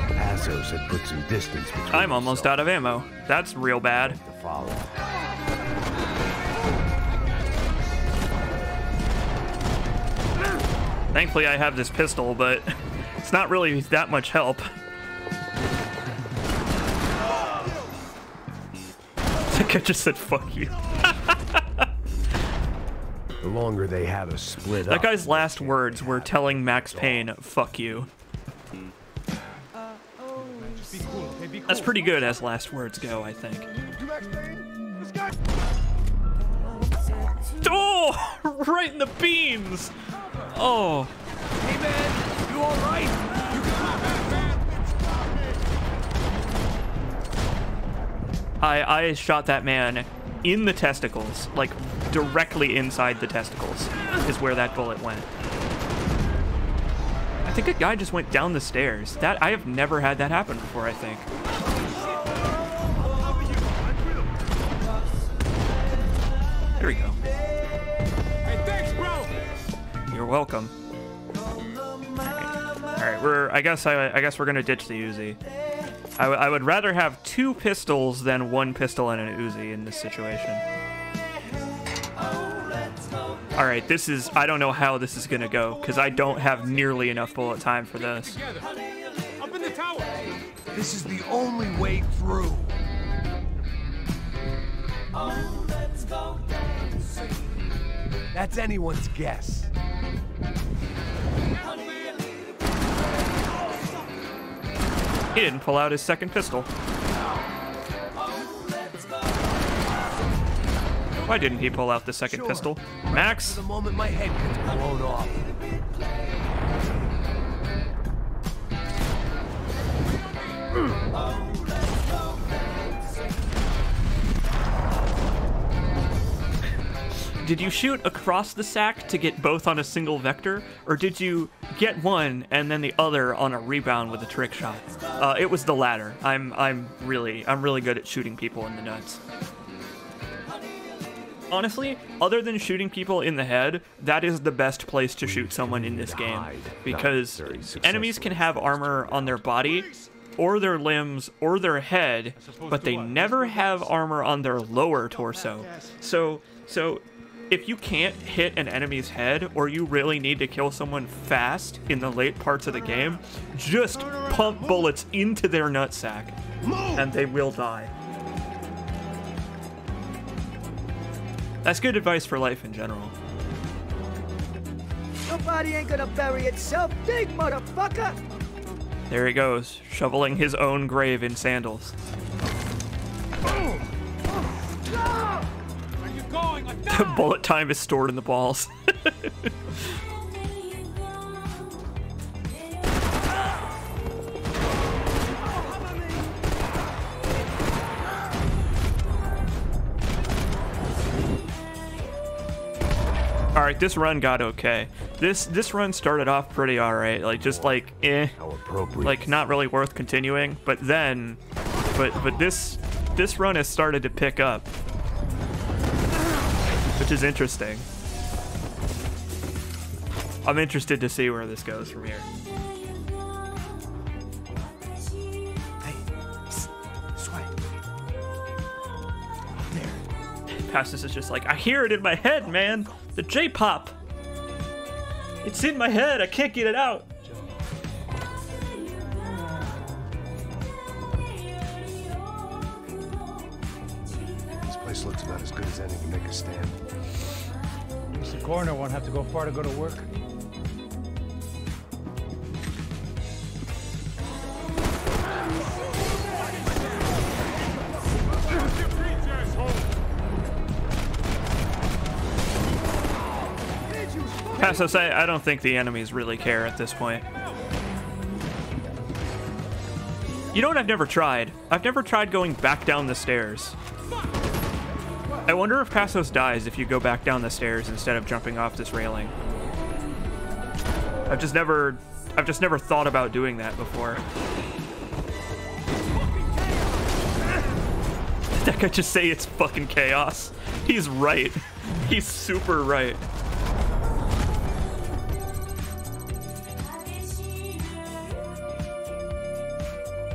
Passos had put some distance between I'm almost himself out of ammo. That's real bad. to follow. Thankfully I have this pistol, but it's not really that much help. I think I just said fuck you. The longer they have us split That up, guy's last words were telling Max Payne, fuck you. Be cool, okay? Be cool. That's pretty good as last words go, I think. This guy. Oh! Right in the beams! Oh. Hey, man, you all right? You can come back, man. I shot that man in the testicles, like directly inside the testicles is where that bullet went. I think a guy just went down the stairs. That I have never had that happen before, I think. There we go. Hey, thanks, bro. You're welcome. All right, I guess we're gonna ditch the Uzi. I would rather have 2 pistols than 1 pistol and an Uzi in this situation. All right, I don't know how this is gonna go because I don't have nearly enough bullet time for this. Together. Up in the tower. This is the only way through. That's anyone's guess. He didn't pull out his second pistol. Why didn't he pull out the second Sure. pistol? For Max? the moment my head gets blown off. Did you shoot across the sack to get both on a single vector, or did you get one and then the other on a rebound with a trick shot? It was the latter. I'm really good at shooting people in the nuts. Honestly, other than shooting people in the head, that is the best place to shoot someone in this game, because enemies can have armor on their body, or their limbs, or their head, but they never have armor on their lower torso. So if you can't hit an enemy's head, or you really need to kill someone fast in the late parts of the game, just pump bullets into their nutsack, and they will die. That's good advice for life in general. Nobody ain't gonna bury itself. Dig, motherfucker! There he goes, shoveling his own grave in sandals. Where you going? Like The bullet time is stored in the balls. Alright, this run got okay. This run started off pretty alright, like just like How appropriate. like not really worth continuing, but then but this run has started to pick up, which is interesting. I'm interested to see where this goes from here. Hey, Sway. Pastus is just like, I hear it in my head, man. The J-pop. It's in my head. I can't get it out. This place looks about as good as any to make a stand. The coroner won't have to go far to go to work. Pastus, I don't think the enemies really care at this point. You know what I've never tried? I've never tried going back down the stairs. I wonder if Pastos dies if you go back down the stairs instead of jumping off this railing. I've just never thought about doing that before. Did that guy just say it's fucking chaos? He's right. He's super right.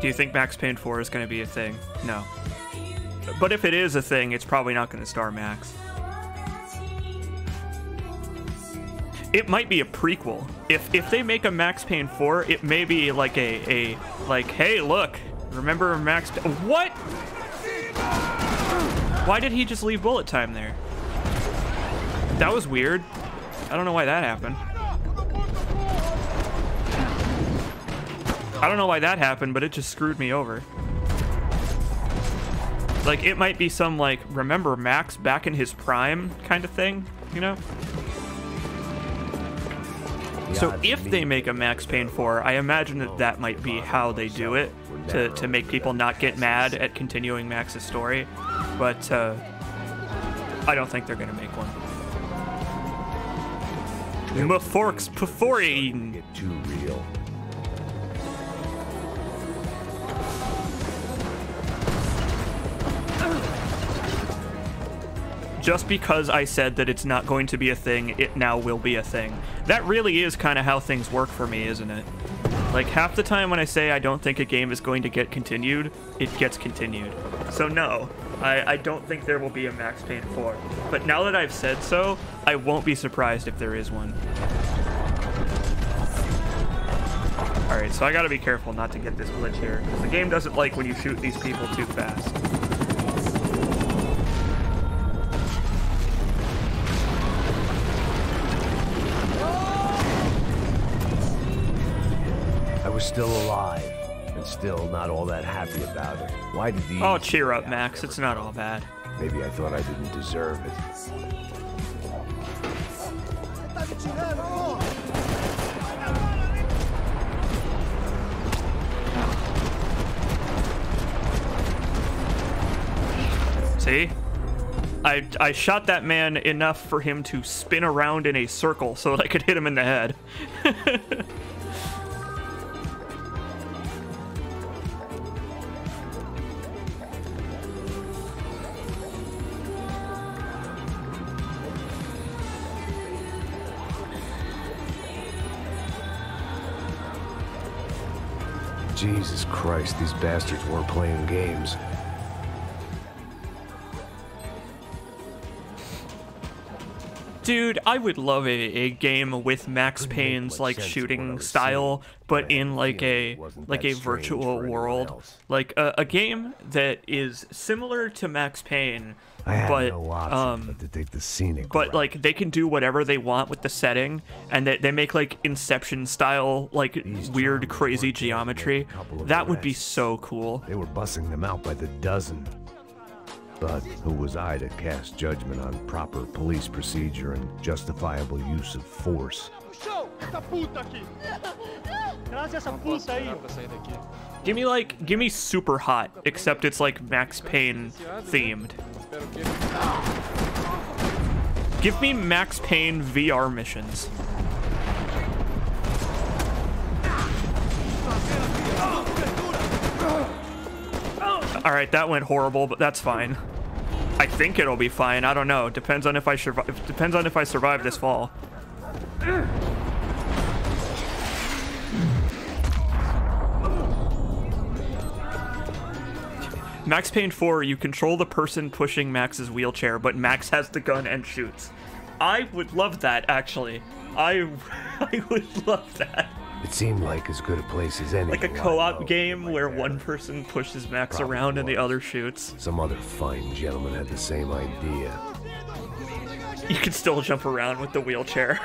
Do you think Max Payne 4 is going to be a thing? No. But if it is a thing, it's probably not going to star Max. It might be a prequel. If they make a Max Payne 4, it may be like like, hey, look, remember Max? What? Why did he just leave bullet time there? That was weird. I don't know why that happened. I don't know why that happened, but it just screwed me over. Like, it might be some, like, remember Max back in his prime kind of thing, you know? So if they make a Max Payne 4, I imagine that might be how they do it, to make people not get mad at continuing Max's story. But, I don't think they're gonna make one. Forks before eating. Get too real. Just because I said that it's not going to be a thing, it now will be a thing. That really is kind of how things work for me, isn't it? Like, half the time when I say I don't think a game is going to get continued, it gets continued. So no, I don't think there will be a Max Payne 4. But now that I've said so, I won't be surprised if there is one. Alright, so I gotta be careful not to get this glitch here, because the game doesn't like when you shoot these people too fast. Still alive, and still not all that happy about it. Why did these... Oh, cheer up, Max. It's not all bad. Maybe I thought I didn't deserve it. See? I shot that man enough for him to spin around in a circle so that I could hit him in the head. Jesus Christ, these bastards weren't playing games. Dude, I would love a game with Max Payne's like shooting style, but in like a virtual world, like a game that is similar to Max Payne, I had but no option but to take the scenic but route. like they can do whatever they want with the setting, and they make like Inception style, like weird crazy geometry. That would be so cool. They were bussing them out by the dozen. But who was I to cast judgment on proper police procedure and justifiable use of force? Give me super hot, except it's like Max Payne themed. Give me Max Payne VR missions. Alright, that went horrible, but that's fine. I think it'll be fine. I don't know. Depends on if I survive. Depends on if I survive this fall. Max Payne 4, you control the person pushing Max's wheelchair, but Max has the gun and shoots. I would love that, actually. I would love that. It seemed like as good a place as any. Like a co-op game where one person pushes Max around and the other shoots. Some other fine gentleman had the same idea. You can still jump around with the wheelchair.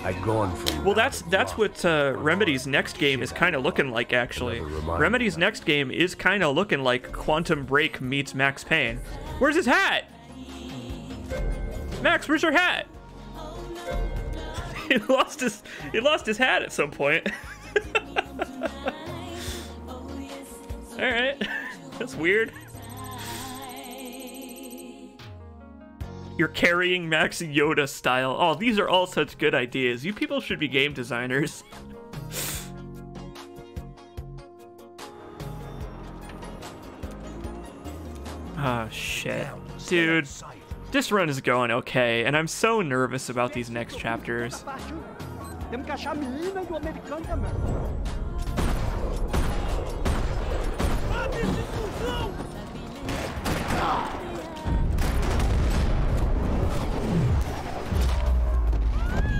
I'd gone from. Well, that's what Remedy's next game is kind of looking like, actually. Remedy's next game is kind of looking like Quantum Break meets Max Payne. Where's his hat? Max, where's your hat? He lost his hat at some point. All right, that's weird. You're carrying Max Yoda style. Oh, these are all such good ideas. You people should be game designers. Oh shit, dude. This run is going okay, and I'm so nervous about these next chapters.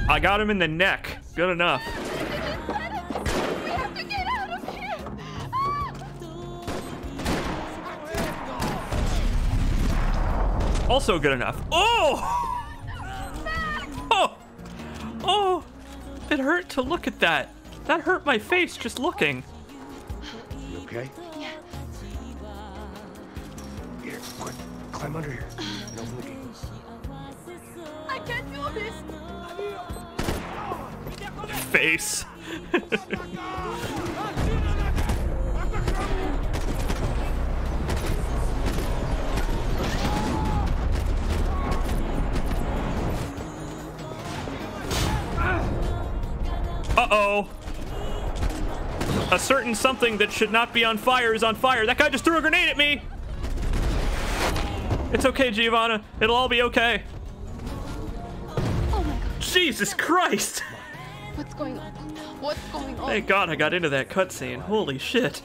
I got him in the neck. Good enough. We have to get out of here. Also good enough. Oh! Oh! Oh! It hurt to look at that. That hurt my face just looking. You okay? Yeah. Here, quick. Climb under here. No blinking. I can't do this. Face. Uh-oh. A certain something that should not be on fire is on fire. That guy just threw a grenade at me. It's okay, Giovanna. It'll all be okay. Oh my God. Jesus Christ. What's going on? What's going on? Thank God I got into that cutscene. Holy shit.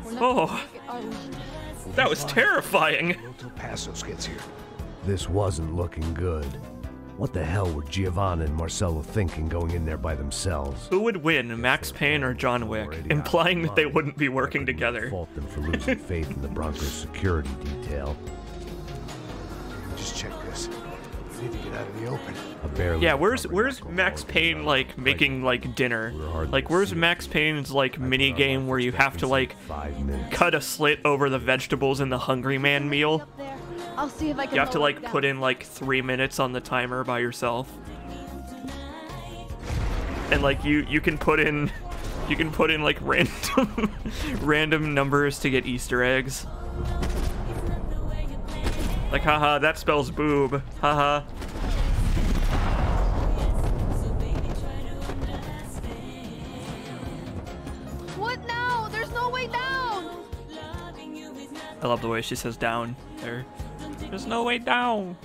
We're not Oh, gonna make it, are we? that was terrifying. Until Passos gets here. This wasn't looking good. What the hell were Giovanna and Marcello thinking going in there by themselves? Who would win, Max Payne or John Wick? Implying that they wouldn't be working together. Fault them for losing faith in the Broncos security detail. Just check this. We need to get out of the open. Yeah, where's Max Payne like making like dinner? Like where's Max Payne's like mini game where you have to like cut a slit over the vegetables in the Hungry Man meal? I'll see if I can. You have to lower like it down. put in like 3 minutes on the timer by yourself. And like you can put in like random numbers to get Easter eggs. Like haha, that spells boob. Haha. What now? There's no way down. I love the way she says down there. There's no way down.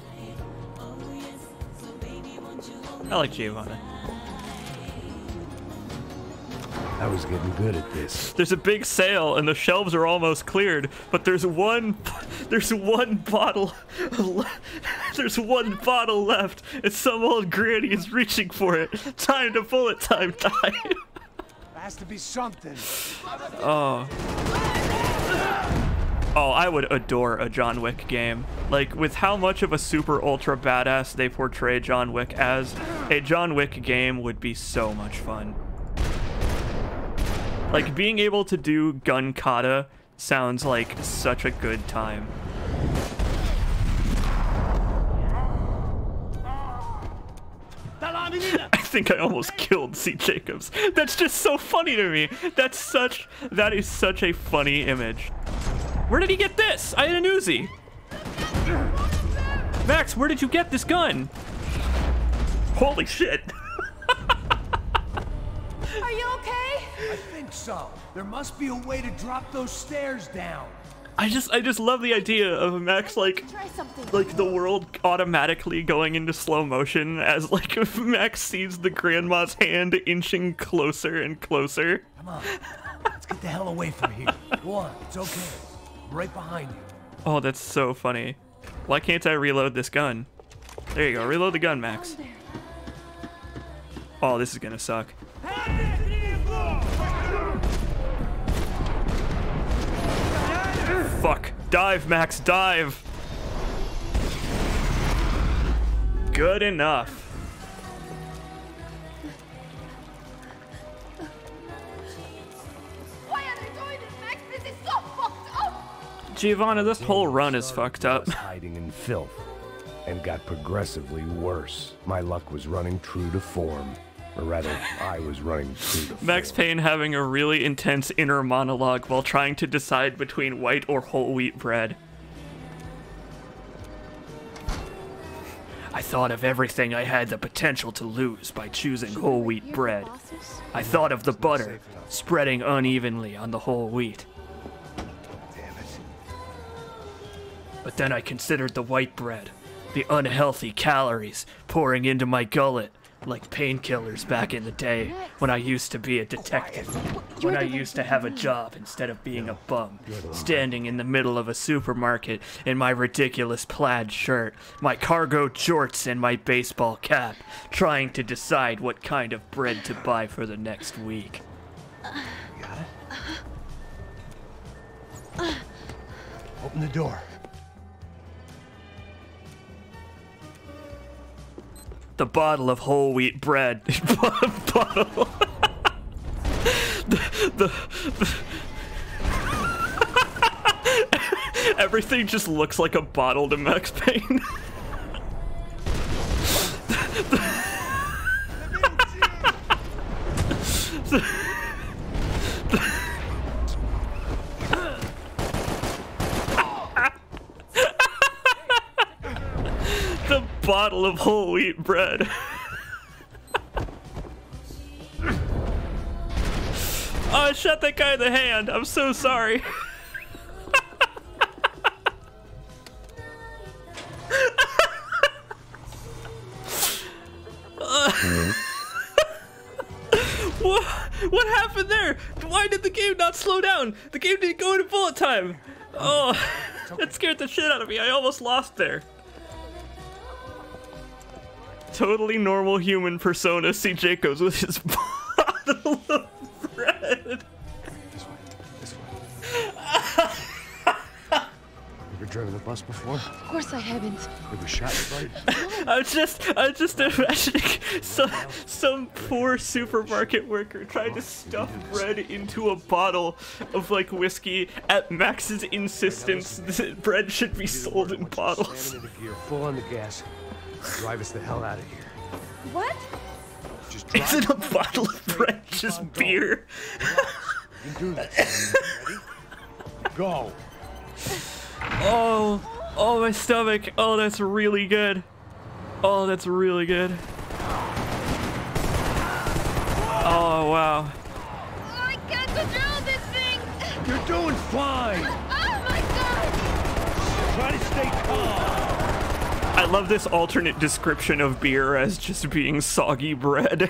I like Giovanna. I was getting good at this. There's a big sale and the shelves are almost cleared, but there's one bottle there's one bottle left and some old granny is reaching for it. Time to bullet time. Has to be something. Oh, I would adore a John Wick game. Like, with how much of a super ultra badass they portray John Wick as, a John Wick game would be so much fun. Like, being able to do gun kata sounds like such a good time. I think I almost killed C. Jacobs. That's just so funny to me. That is such a funny image. Where did he get this? I had an Uzi. Max, where did you get this gun? Holy shit. Are you okay? I think so. There must be a way to drop those stairs down. I just love the idea of Max like the world automatically going into slow motion as like Max sees the grandma's hand inching closer and closer. Come on, let's get the hell away from here. Go on, it's okay. I'm right behind you. Oh, that's so funny. Why can't I reload this gun? There you go, reload the gun, Max. Oh, this is gonna suck. Fuck. Dive, Max, dive. Good enough. Why are they doing this, Max? This is so fucked up! Giovanna, this whole run is fucked up. Hiding in filth, and got progressively worse. My luck was running true to form. Or rather, I was running true to Max form. Payne having a really intense inner monologue while trying to decide between white or whole wheat bread. I thought of everything I had the potential to lose by choosing whole wheat bread. I thought of the butter spreading unevenly on the whole wheat. Damn it. But then I considered the white bread, the unhealthy calories pouring into my gullet like painkillers back in the day when I used to be a detective, when I used to have a job instead of being a bum, standing in the middle of a supermarket in my ridiculous plaid shirt, my cargo jorts and my baseball cap, trying to decide what kind of bread to buy for the next week. Got it? Open the door. The bottle of whole wheat bread. Bottle. Everything just looks like a bottle to Max Payne. The bottle of whole wheat bread. Oh, I shot that guy in the hand. I'm so sorry. What happened there? Why did the game not slow down? The game didn't go into bullet time. Oh, that scared the shit out of me. I almost lost there. Totally normal human persona C. Jacobs with his bottle of bread. This way. Ever driven a bus before? Of course I haven't. Ever shot anybody? I was just imagining some poor supermarket worker trying to stuff bread into a bottle of like whiskey at Max's insistence that bread should be sold in bottles. Slamming into gear, full on the gas. Drive us the hell out of here. What? Just drive. Isn't a bottle of bread just beer? You can do this. Ready? Go. Oh, my stomach. Oh, that's really good. Oh, that's really good. Oh, wow. I can't control this thing! You're doing fine. Oh my god! Try to stay calm. I love this alternate description of beer as just being soggy bread.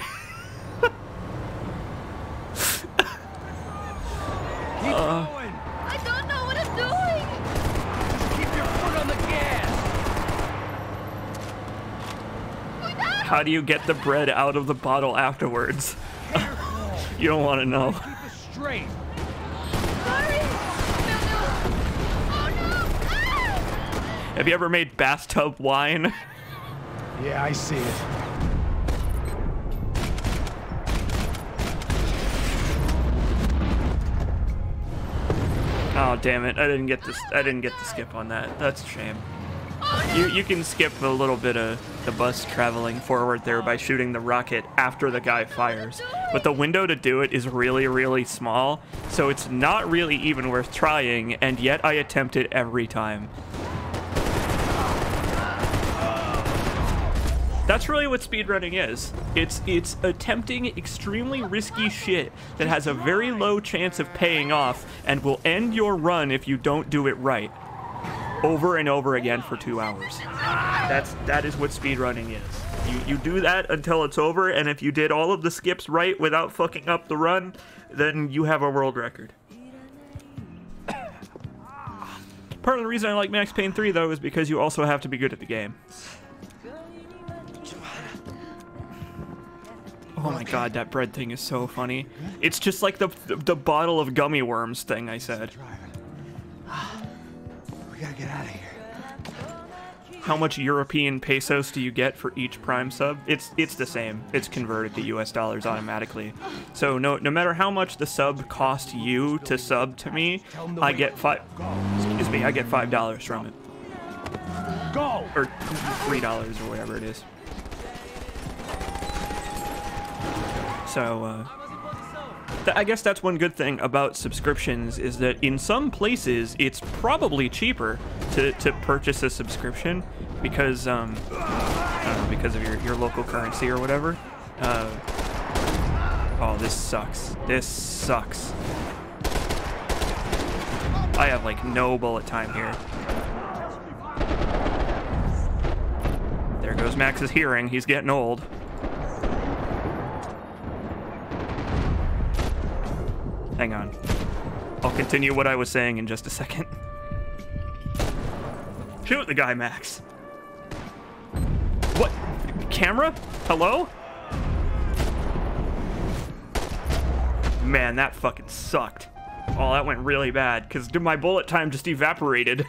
How do you get the bread out of the bottle afterwards? You don't want to know. Keep it straight. Sorry. No. Oh no. Ah! Have you ever made bathtub wine? Yeah, I see it. Oh damn it! I didn't get this. I didn't get the skip on that. That's a shame. You can skip a little bit of the bus traveling forward there by shooting the rocket after the guy fires. But the window to do it is really, really small, so it's not really even worth trying, and yet I attempt it every time. That's really what speedrunning is. It's attempting extremely risky shit that has a very low chance of paying off and will end your run if you don't do it right. Over and over again for 2 hours. That is what speedrunning is. You do that until it's over, and if you did all of the skips right without fucking up the run, then you have a world record. Part of the reason I like Max Payne 3 though is because you also have to be good at the game. Oh my god, that bread thing is so funny. It's just like the bottle of gummy worms thing I said. We gotta get out of here. How much European pesos do you get for each Prime sub? It's the same. It's converted to US dollars automatically. So no matter how much the sub cost you to sub to me, I get I get $5 from it. Go! Or $3 or whatever it is. So, I guess that's one good thing about subscriptions is that in some places it's probably cheaper to purchase a subscription because, I don't know, because of your local currency or whatever. Oh, this sucks. This sucks. I have, like, no bullet time here. There goes Max's hearing. He's getting old. Hang on. I'll continue what I was saying in just a second. Shoot the guy, Max. What? Camera? Hello? Man, that fucking sucked. Oh, that went really bad, because my bullet time just evaporated.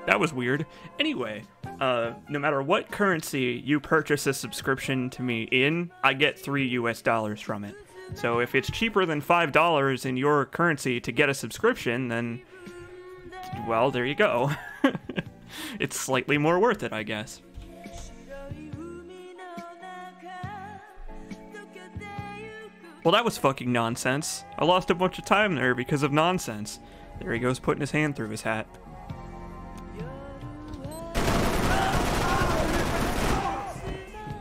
That was weird. Anyway, no matter what currency you purchase a subscription to me in, I get $3 US from it. So if it's cheaper than $5 in your currency to get a subscription, then, well, there you go. It's slightly more worth it, I guess. Well, that was fucking nonsense. I lost a bunch of time there because of nonsense. There he goes putting his hand through his hat.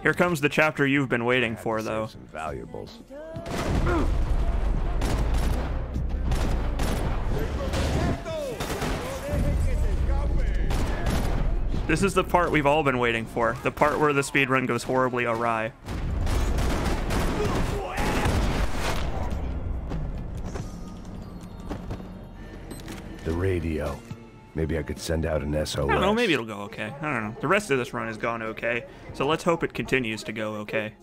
Here comes the chapter you've been waiting for, though. Some valuables. This is the part we've all been waiting for. The part where the speedrun goes horribly awry. The radio. Maybe I could send out an SOS. I don't know, maybe it'll go okay. I don't know. The rest of this run has gone okay, so let's hope it continues to go okay,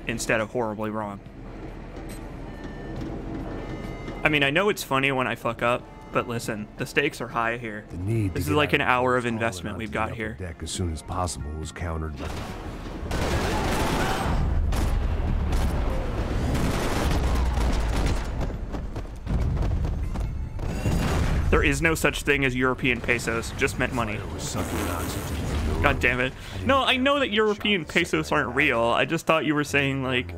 instead of horribly wrong. I mean, I know it's funny when I fuck up, but listen, the stakes are high here. This is like an hour of investment we've got here. Deck as soon as possible was countered by... There is no such thing as European pesos, just meant money. God damn it. No, I know that European pesos aren't real. I just thought you were saying like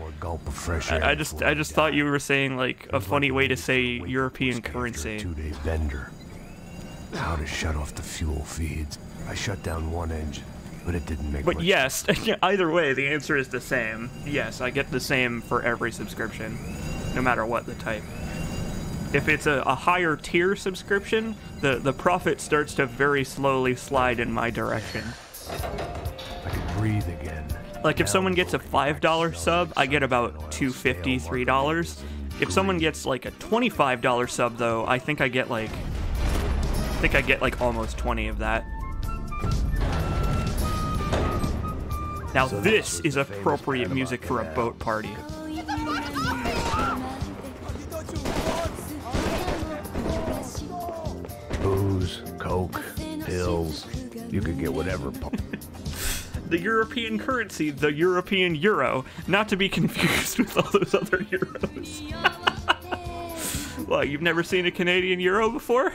I just thought you were saying like a funny way to say European currency. 2-day bender. How to shut off the fuel feeds. I shut down one engine, but it didn't make But much yes, either way, the answer is the same. Yes, I get the same for every subscription, no matter what the type. If it's a higher tier subscription, the profit starts to very slowly slide in my direction. I could breathe again. Like if someone gets a $5 sub, I get about $2.50, $3. If someone gets like a $25 sub though, I think I get like almost 20 of that. Now So this this was is the famous appropriate Panama music for a Canal. boat party. Booze, coke, pills. You could get whatever. The European currency, the European euro, not to be confused with all those other euros. What, you've never seen a Canadian euro before?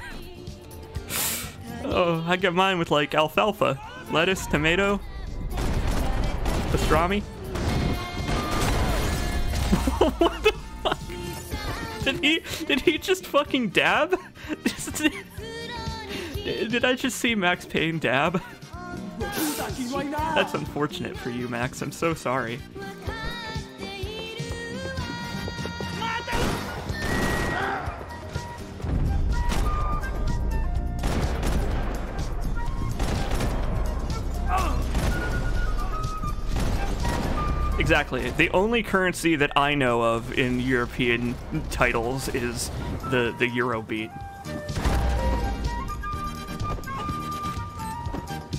Oh, I get mine with like alfalfa, lettuce, tomato, pastrami. What the fuck? Did he just fucking dab? Did I just see Max Payne dab? That's unfortunate for you, Max. I'm so sorry. Exactly. The only currency that I know of in European titles is the Euro beat.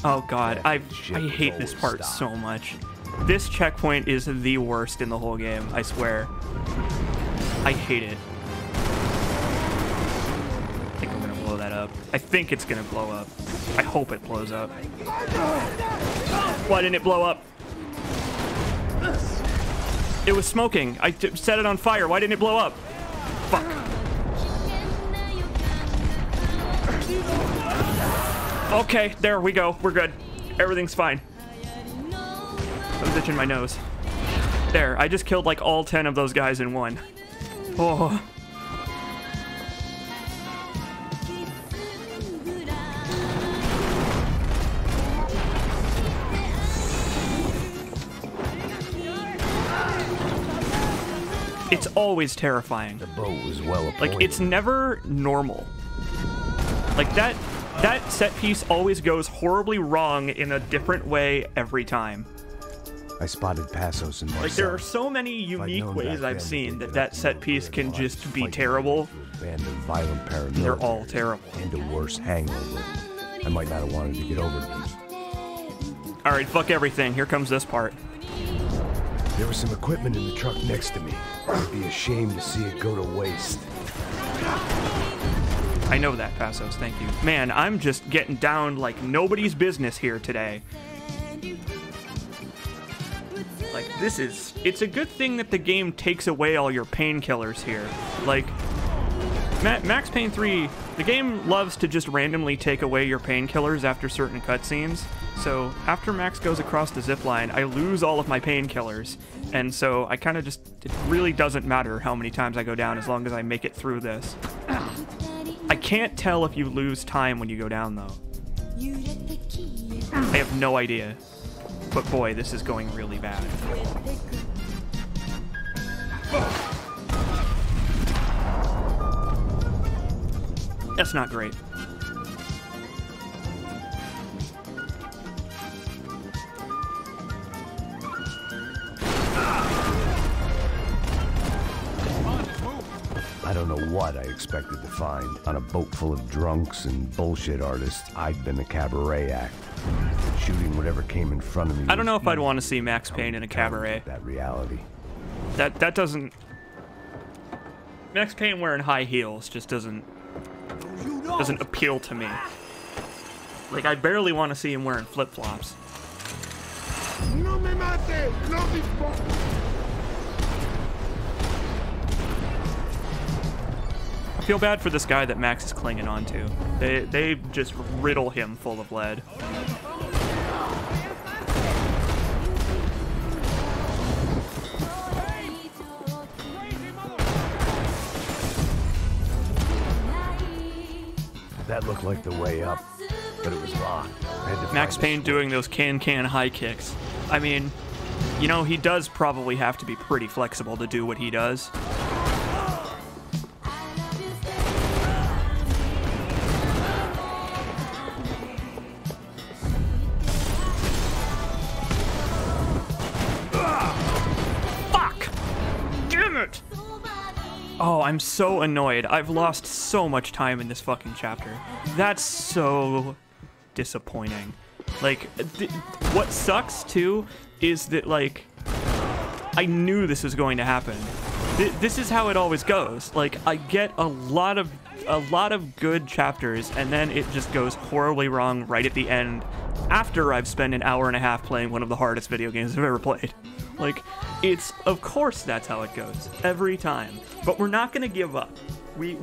Oh god, I hate this part so much. This checkpoint is the worst in the whole game, I swear. I hate it. I think I'm gonna blow that up. I think it's gonna blow up. I hope it blows up. Why didn't it blow up? It was smoking. I set it on fire. Why didn't it blow up? Fuck. Okay, there we go. We're good. Everything's fine. I was itching my nose. There, I just killed like all 10 of those guys in one. Oh. It's always terrifying. The boat was well appointed. Like, it's never normal. Like, that set piece always goes horribly wrong in a different way every time. I spotted Passos and Marcel. Like, there are so many unique ways I've seen that set piece can just be terrible. Violent paramilitary. They're all terrible. And a worse hangover. I might not have wanted to get over these. Alright, fuck everything. Here comes this part. There was some equipment in the truck next to me. I'd be ashamed to see it go to waste. I know that, Passos. Thank you. Man, I'm just getting down like nobody's business here today. Like, it's a good thing that the game takes away all your painkillers here. Like, Max Payne 3, the game loves to just randomly take away your painkillers after certain cutscenes. So, after Max goes across the zipline, I lose all of my painkillers. And so, I kind of just, it really doesn't matter how many times I go down as long as I make it through this. I can't tell if you lose time when you go down, though. I have no idea. But boy, this is going really bad. That's not great. I don't know what I expected to find. On a boat full of drunks and bullshit artists, I'd been a cabaret act. Shooting whatever came in front of me. I don't know if I'd want to see Max Payne in a cabaret. That reality. That doesn't... Max Payne wearing high heels just doesn't appeal to me. Like, I barely want to see him wearing flip-flops. I feel bad for this guy that Max is clinging on to. They just riddle him full of lead. That looked like the way up, but it was locked. Max Payne doing those can-can high kicks. I mean, you know, he does probably have to be pretty flexible to do what he does. Fuck! Damn it! Oh, I'm so annoyed. I've lost so much time in this fucking chapter. That's so disappointing. Like, what sucks, too, is that, like, I knew this was going to happen. This is how it always goes. Like, I get a lot of good chapters, and then it just goes horribly wrong right at the end after I've spent an hour and a half playing one of the hardest video games I've ever played. Like, it's, of course that's how it goes, every time. But we're not gonna give up. We're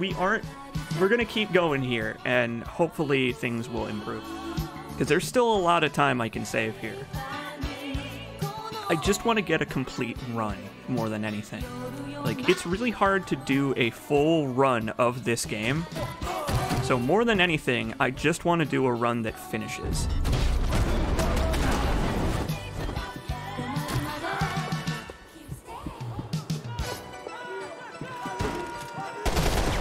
gonna keep going here, and hopefully things will improve. Because there's still a lot of time I can save here. I just want to get a complete run more than anything. Like, it's really hard to do a full run of this game. So more than anything, I just want to do a run that finishes.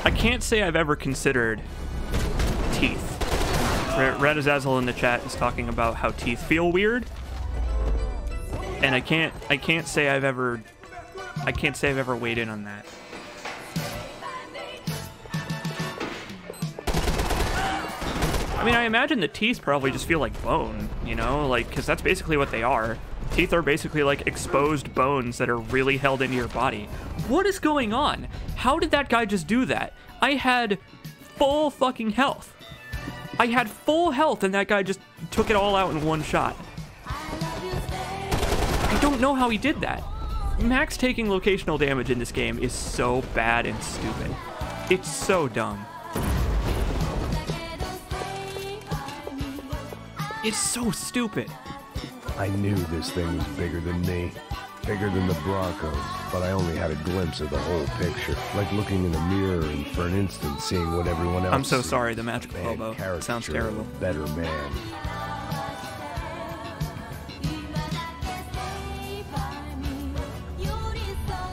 I can't say I've ever considered teeth. Red Azazel in the chat is talking about how teeth feel weird. And I can't say I've ever weighed in on that. I mean, I imagine the teeth probably just feel like bone, you know, like, because that's basically what they are. Teeth are basically like exposed bones that are really held into your body. What is going on? How did that guy just do that? I had full fucking health. I had full health and that guy just took it all out in one shot. I don't know how he did that. Max taking locational damage in this game is so bad and stupid. It's so dumb. It's so stupid. I knew this thing was bigger than me. Bigger than the Broncos, but I only had a glimpse of the whole picture. Like looking in a mirror and for an instant seeing what everyone else I'm so sees. sorry, the magical hobo. It sounds terrible. Better man.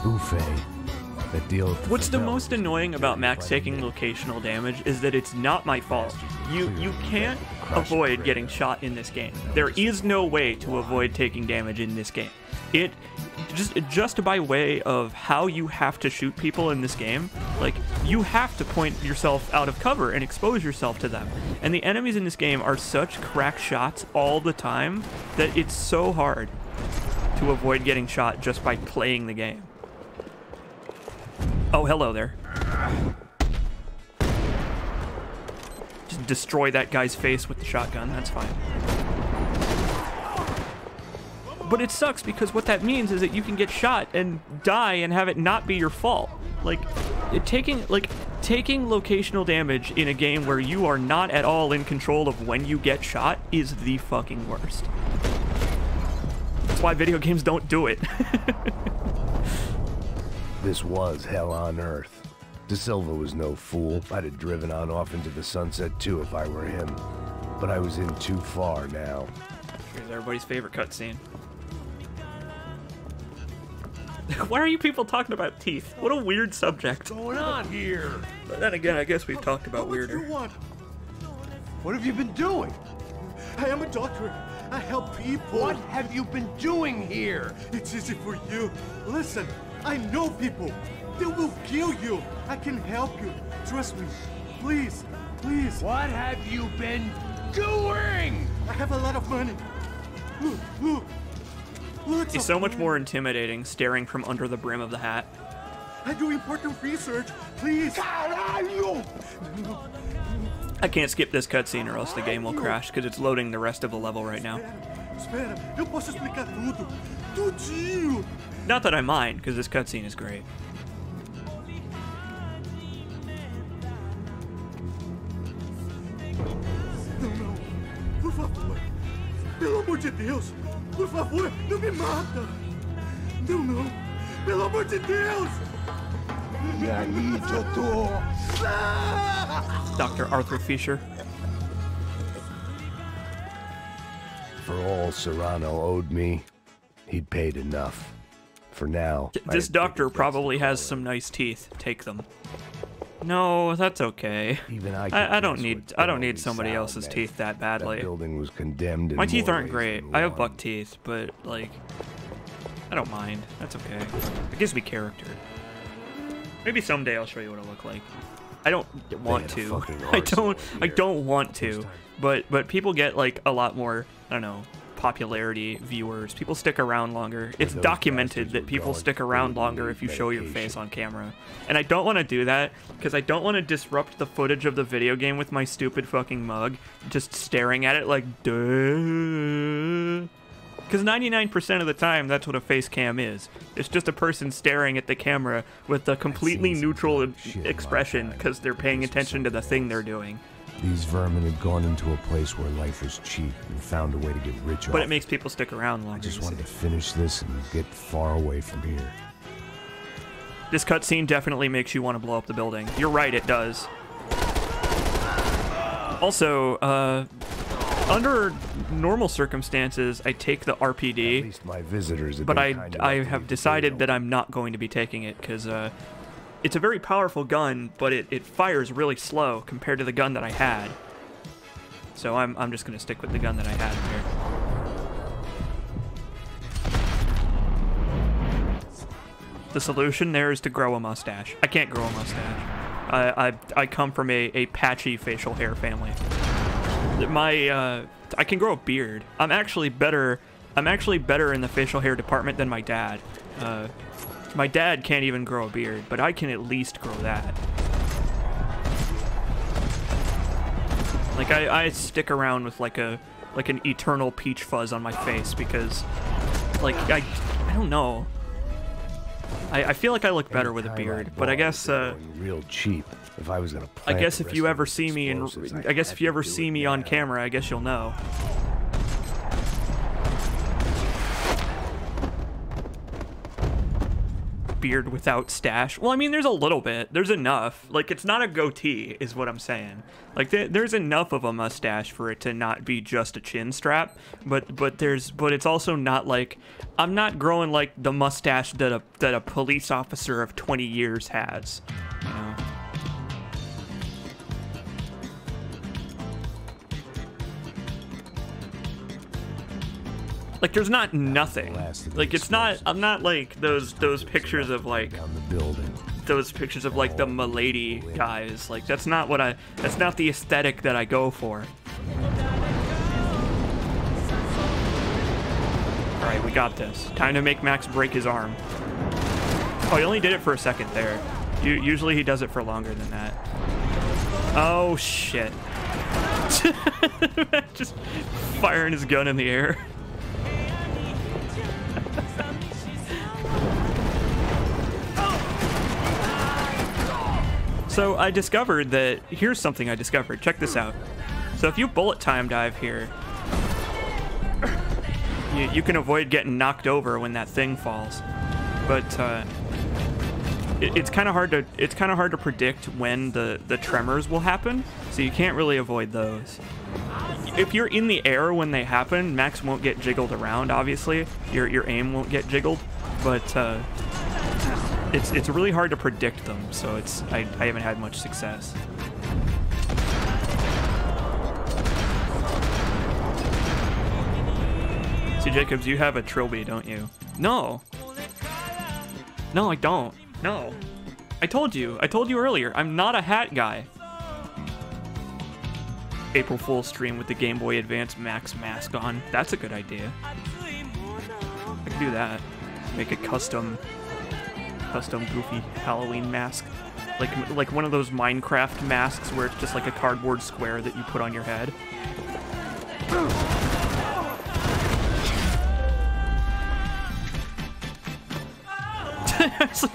Buffet. That deal. What's the most annoying about Max taking locational damage is that it's not my fault. You can't avoid getting shot in this game. There is no way to avoid taking damage in this game. It just by way of how you have to shoot people in this game, like, you have to point yourself out of cover and expose yourself to them. And the enemies in this game are such crack shots all the time that it's so hard to avoid getting shot just by playing the game. Oh, hello there. Just destroy that guy's face with the shotgun, that's fine. But it sucks because what that means is that you can get shot and die and have it not be your fault. Like, taking locational damage in a game where you are not at all in control of when you get shot is the fucking worst. That's why video games don't do it. This was hell on earth. De Silva was no fool. I'd have driven on off into the sunset too if I were him. But I was in too far now. Here's everybody's favorite cutscene. Why are you people talking about teeth? What a weird subject. What's going on here? But then again, I guess we've talked about weirder. What do you want? What have you been doing? I am a doctor. I help people. What have you been doing here? It's easy for you. Listen, I know people. They will kill you. I can help you. Trust me. Please, please. What have you been doing? I have a lot of money. Look, look. Look. He's so much more intimidating staring from under the brim of the hat. I do important research. Please. Caralho! I can't skip this cutscene or else the game will crash because it's loading the rest of the level right now. Espera, eu posso explicar tudo. Tudinho. Not that I mind, because this cutscene is great. Não, não. Por favor. Pelo amor de Deus. Por favor, não me mata. Não, não. Pelo amor de Deus. E aí, doutor? Dr. Arthur Fisher. For all Serrano owed me, he'd paid enough. For now, This doctor probably has some nice teeth. Take them. No, that's okay. Even I don't need somebody else's teeth that badly. That building was condemned. In My teeth more aren't ways great. than I have one. buck teeth, but like, I don't mind. That's okay. It gives me character. Maybe someday I'll show you what I look like. I don't want They had a to. fucking I arsenal don't here. want to. But people get like a lot more, I don't know, popularity viewers. People stick around longer. It's documented that people stick around longer if you show your face on camera. And I don't want to do that because I don't want to disrupt the footage of the video game with my stupid fucking mug just staring at it like, duh. Because 99% of the time, that's what a face cam is. It's just a person staring at the camera with a completely neutral expression because they're paying attention to the thing they're doing. These vermin had gone into a place where life was cheap and found a way to get rich off. But it makes people stick around longer. I just wanted to finish this and get far away from here. This cutscene definitely makes you want to blow up the building. You're right, it does. Also, under normal circumstances, I take the RPD, At least my visitors have but been kind I enough to have leave decided the that I'm not going to be taking it because it's a very powerful gun, but it fires really slow compared to the gun that I had. So I'm just going to stick with the gun that I had here. The solution there is to grow a mustache. I can't grow a mustache. I come from a patchy facial hair family. I can grow a beard. I'm actually better in the facial hair department than my dad. My dad can't even grow a beard, but I can at least grow that. Like I stick around with like an eternal peach fuzz on my face because like I don't know. I feel like I look better with a beard, but I guess real cheap. If I was gonna I guess if you ever see me on camera, I guess you'll know. Beard without stash. Well, I mean, there's a little bit. There's enough. Like, it's not a goatee, is what I'm saying. Like, there's enough of a mustache for it to not be just a chin strap. But it's also not like I'm not growing like the mustache that a police officer of 20 years has. You know. Like, there's not nothing. Like, it's not. I'm not like those pictures of like those pictures of like the Milady guys. Like, that's not what I. That's not the aesthetic that I go for. All right, we got this. Time to make Max break his arm. Oh, he only did it for a second there. Usually he does it for longer than that. Oh shit! Just firing his gun in the air. So I discovered that, here's something I discovered, check this out. So if you bullet time dive here, you can avoid getting knocked over when that thing falls. But it's kind of hard to predict when the tremors will happen, so you can't really avoid those. If you're in the air when they happen, Max won't get jiggled around, obviously. Your aim won't get jiggled, but it's really hard to predict them, so I haven't had much success. See, Jacobs, you have a trilby, don't you? No. No, I don't. No. I told you earlier, I'm not a hat guy. April Fool's stream with the Game Boy Advance Max mask on. That's a good idea. I can do that. Make a custom goofy Halloween mask. Like one of those Minecraft masks where it's just like a cardboard square that you put on your head.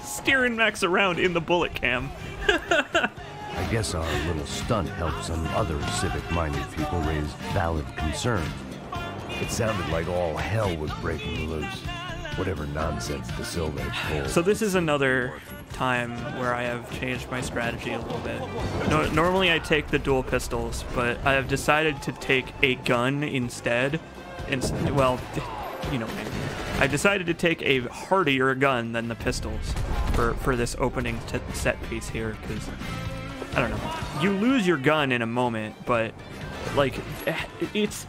Steering Max around in the bullet cam. I guess our little stunt helped some other civic-minded people raise valid concerns. It sounded like all hell was breaking loose. Whatever nonsense De Silva had pulled. So this is another time where I have changed my strategy a little bit. Normally I take the dual pistols, but I have decided to take a gun instead. Well, you know, I decided to take a hardier gun than the pistols for this opening set piece here, because I don't know. You lose your gun in a moment, but like it's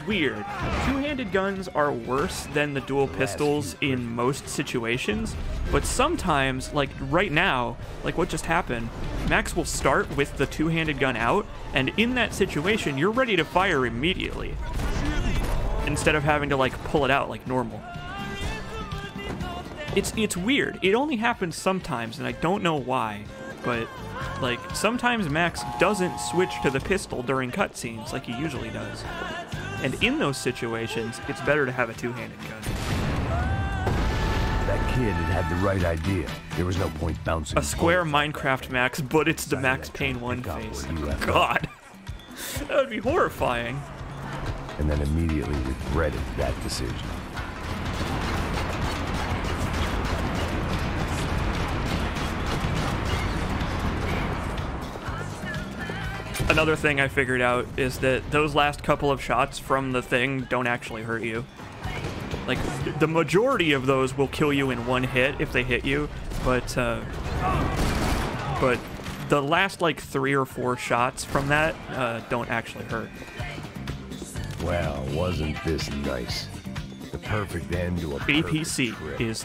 weird. Two-handed guns are worse than the dual pistols in most situations, but sometimes, like right now, like what just happened, Max will start with the two-handed gun out, and in that situation, you're ready to fire immediately. instead of having to like pull it out like normal. It's weird. It only happens sometimes, and I don't know why, but like sometimes Max doesn't switch to the pistol during cutscenes like he usually does. And in those situations, it's better to have a two-handed gun. That kid had the right idea. There was no point bouncing. A square Minecraft Max, but it's the Max Payne 1 face. God. That would be horrifying. And then immediately regretted that decision. Another thing I figured out is that those last couple of shots from the thing don't actually hurt you. Like, the majority of those will kill you in one hit if they hit you, but the last, like, 3 or 4 shots from that don't actually hurt. Well, wasn't this nice? The perfect end to a BPC trip. is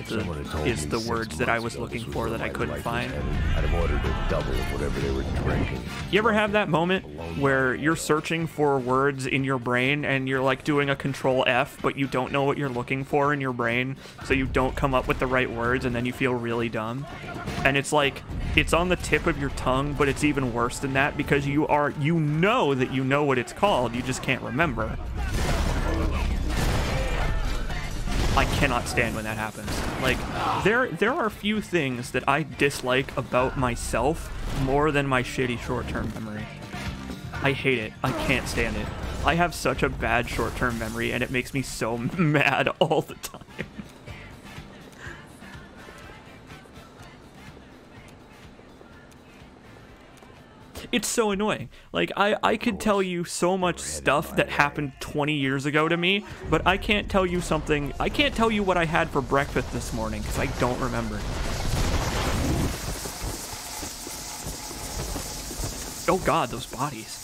the words that I was looking for that I couldn't find. I'd have ordered a double of whatever they were drinking. You ever have that moment where you're searching for words in your brain and you're like doing a Control F, but you don't know what you're looking for in your brain, so you don't come up with the right words, and then you feel really dumb? And it's like, it's on the tip of your tongue, but it's even worse than that because you know that you know what it's called, you just can't remember. I cannot stand when that happens. Like, there are few things that I dislike about myself more than my shitty short-term memory. I hate it. I can't stand it. I have such a bad short-term memory, and it makes me so mad all the time. It's so annoying. Like, I could tell you so much stuff that happened 20 years ago to me, but I can't tell you something. I can't tell you what I had for breakfast this morning because I don't remember. Oh God, those bodies.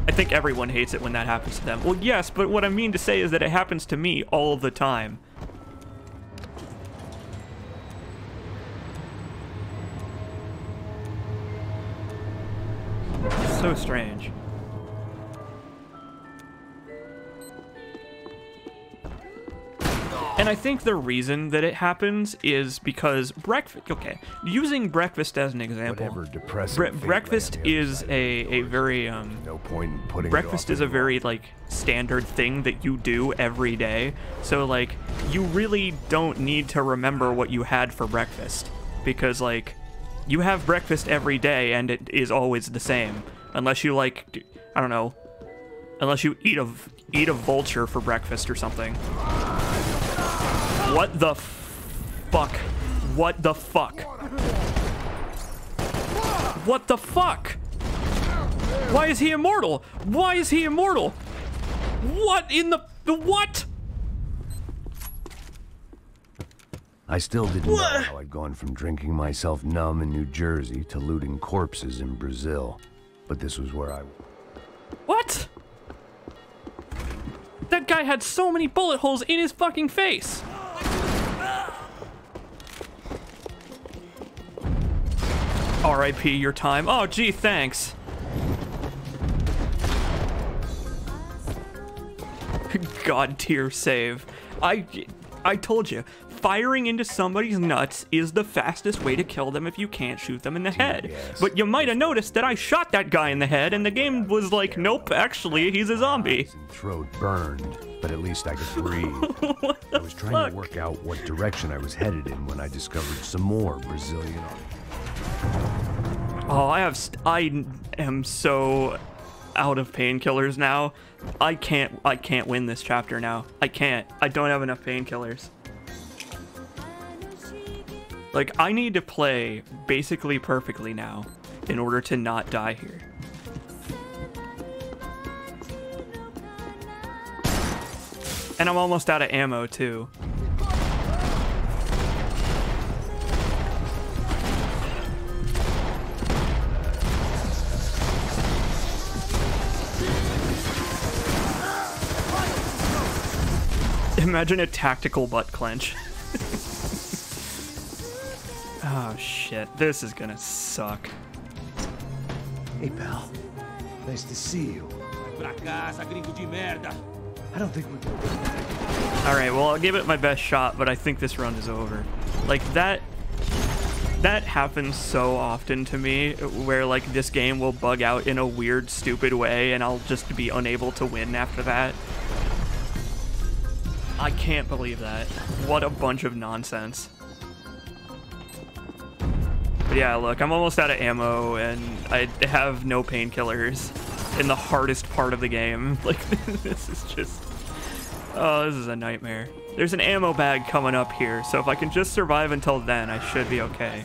I think everyone hates it when that happens to them. Well, yes, but what I mean to say is that it happens to me all the time. So strange. And I think the reason that it happens is because breakfast, okay, using breakfast as an example, breakfast is a very, no point in putting breakfast is a very, like, standard thing that you do every day. So, like, you really don't need to remember what you had for breakfast because, like, you have breakfast every day and it is always the same. Unless you, like, I don't know, unless you eat a vulture for breakfast or something. What the fuck? What the fuck? What the fuck? Why is he immortal? Why is he immortal? What in the what? I still didn't know how I'd gone from drinking myself numb in New Jersey to looting corpses in Brazil. But this was where I... What? That guy had so many bullet holes in his fucking face. R.I.P. your time. Oh, gee, thanks. God tier save. I told you. Firing into somebody's nuts is the fastest way to kill them if you can't shoot them in the head. But you might have noticed that I shot that guy in the head and the game was like, nope, actually, he's a zombie. Throat burned, but at least I could breathe. I was trying to work out what direction I was headed in when I discovered some more Brazilian art. Oh, I am so out of painkillers now. I can't win this chapter now. I can't. I don't have enough painkillers. Like, I need to play basically perfectly now in order to not die here. And I'm almost out of ammo, too. Imagine a tactical butt clench. Oh shit, this is gonna suck. Hey pal, nice to see you. I don't think we... Alright, well, I'll give it my best shot, but I think this run is over. Like, that happens so often to me, where, like, this game will bug out in a weird, stupid way, and I'll just be unable to win after that. I can't believe that. What a bunch of nonsense. But yeah, look, I'm almost out of ammo, and I have no painkillers in the hardest part of the game. Like, this is just... Oh, this is a nightmare. There's an ammo bag coming up here, so if I can just survive until then, I should be okay.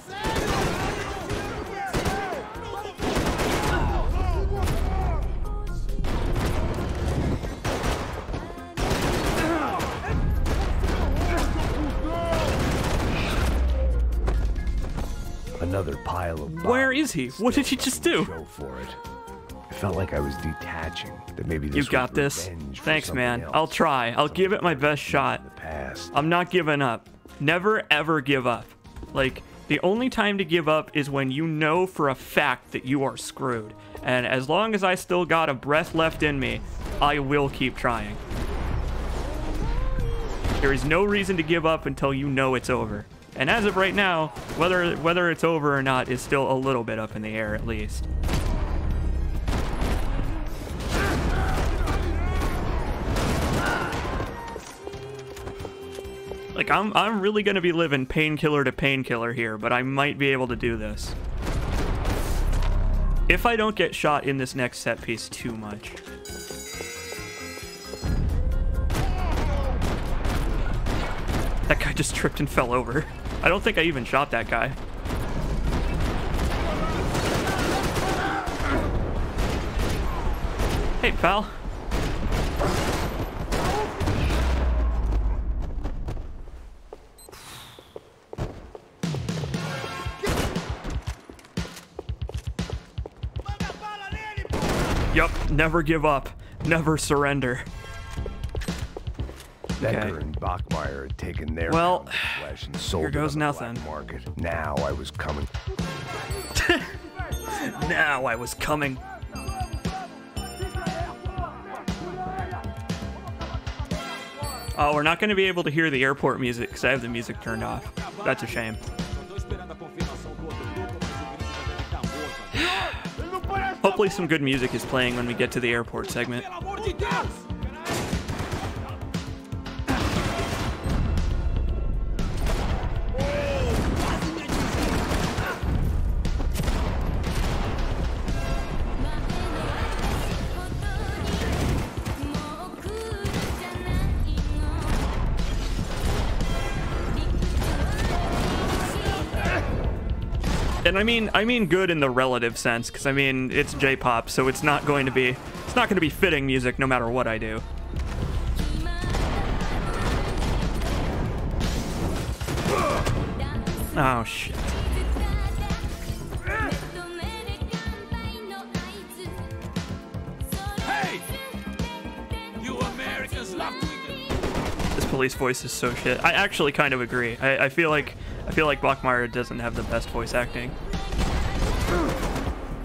Another pile of bodies. Where is he? What did he just do? Go for it. I felt like I was detaching. That maybe this You was got this. revenge for Thanks, something man. else. I'll try. I'll give it my best shot. The past. I'm not giving up. Never, ever give up. Like, the only time to give up is when you know for a fact that you are screwed. And as long as I still got a breath left in me, I will keep trying. There is no reason to give up until you know it's over. And as of right now, whether it's over or not is still a little bit up in the air at least. Like, I'm really gonna be living painkiller to painkiller here, but I might be able to do this. If I don't get shot in this next set piece too much. That guy just tripped and fell over. I don't think I even shot that guy. Hey, pal. Yup, never give up. Never surrender. Becker Okay. and Bachmeyer had taken their Well, pound of flesh and sold here it goes on the nothing. black market. Now I was coming. Now I was coming. Oh, we're not going to be able to hear the airport music because I have the music turned off. That's a shame. Hopefully some good music is playing when we get to the airport segment. And I mean good in the relative sense, because I mean it's J-pop, so it's not going to be fitting music no matter what I do. Oh shit. Hey! You Americans love to This police voice is so shit. I actually kind of agree. I feel like Bachmeyer doesn't have the best voice acting.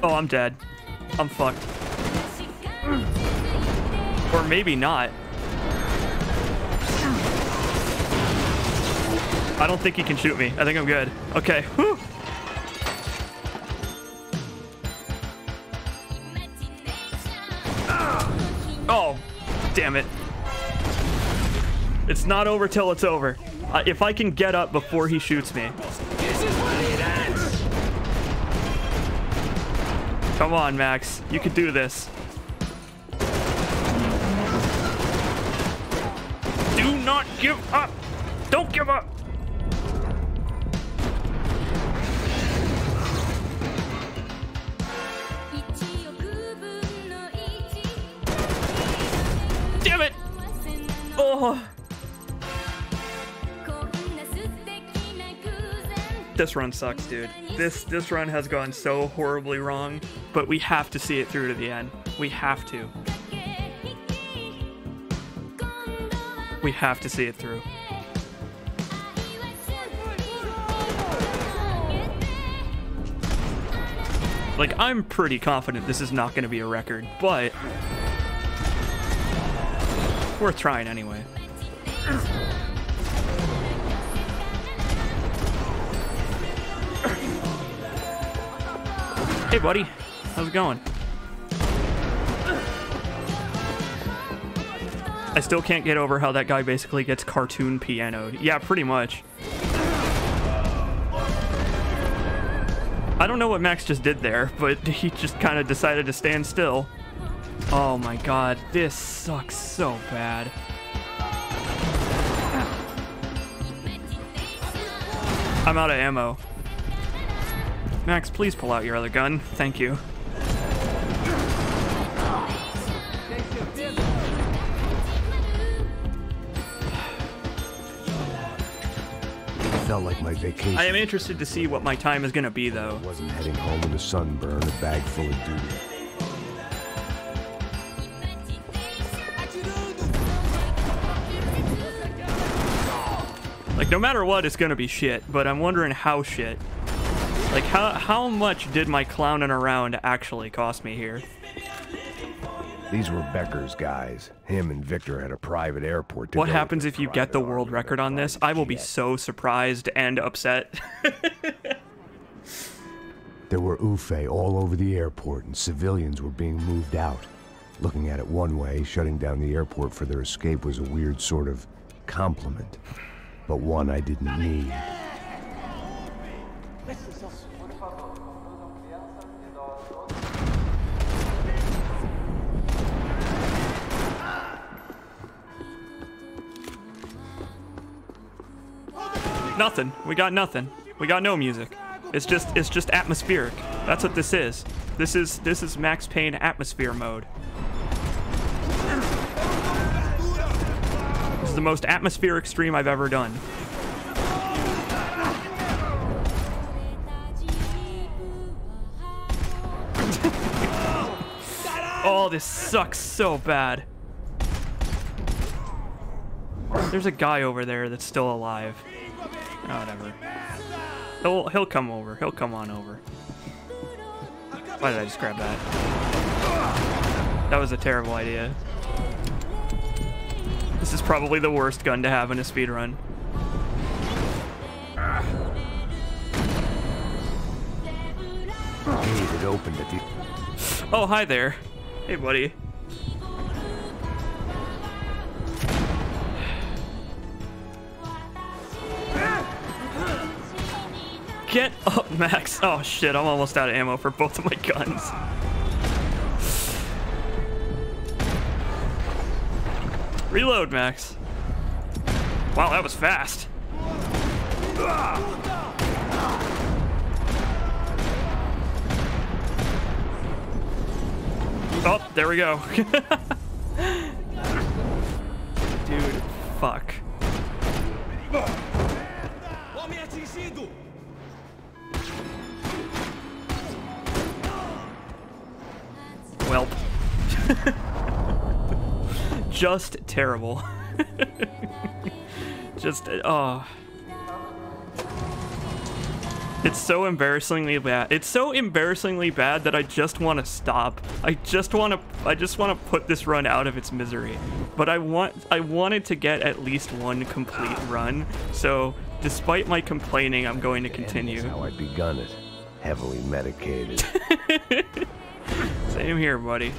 Oh, I'm dead. I'm fucked. Or maybe not. I don't think he can shoot me. I think I'm good. Okay. Whew. Oh, damn it. It's not over till it's over. If I can get up before he shoots me. Come on, Max. You can do this. Do not give up. Don't give up. Damn it. Oh. This run sucks, dude. This run has gone so horribly wrong, but we have to see it through to the end. We have to. We have to see it through. Like, I'm pretty confident this is not going to be a record, but It's worth trying anyway. Hey, buddy. How's it going? I still can't get over how that guy basically gets cartoon pianoed. Yeah, pretty much. I don't know what Max just did there, but he just kind of decided to stand still. Oh my god, this sucks so bad. I'm out of ammo. Max, please pull out your other gun. Thank you. Felt like my vacation. I am interested to see what my time is gonna be, I though. wasn't heading home in a sunburn, a bag full of duty. Like, no matter what, it's gonna be shit, but I'm wondering how shit. Like, how much did my clowning around actually cost me here? These were Becker's guys. Him and Victor had a private airport. What happens if you get the world army record on this? private I will be jet. so surprised and upset. There were Ufe all over the airport, and civilians were being moved out. Looking at it one way, shutting down the airport for their escape was a weird sort of compliment, but one I didn't need. Nothing. We got nothing. We got no music. It's just atmospheric. That's what this is. This is Max Payne atmosphere mode. This is the most atmospheric stream I've ever done. Oh, this sucks so bad. There's a guy over there that's still alive. Oh, whatever. He'll come over. He'll come on over. Why did I just grab that? That was a terrible idea. This is probably the worst gun to have in a speedrun. Gate had opened at the... Oh, hi there. Hey, buddy. Get up, Max. Oh, shit. I'm almost out of ammo for both of my guns. Reload, Max. Wow, that was fast. Oh, there we go. Dude, fuck. Welp. Just terrible. Just, oh. It's so embarrassingly bad. It's so embarrassingly bad that I just want to stop. I just want to put this run out of its misery. But I wanted to get at least one complete run. So, despite my complaining, I'm going to continue. That's how I begun it. Heavily medicated. Same here, buddy.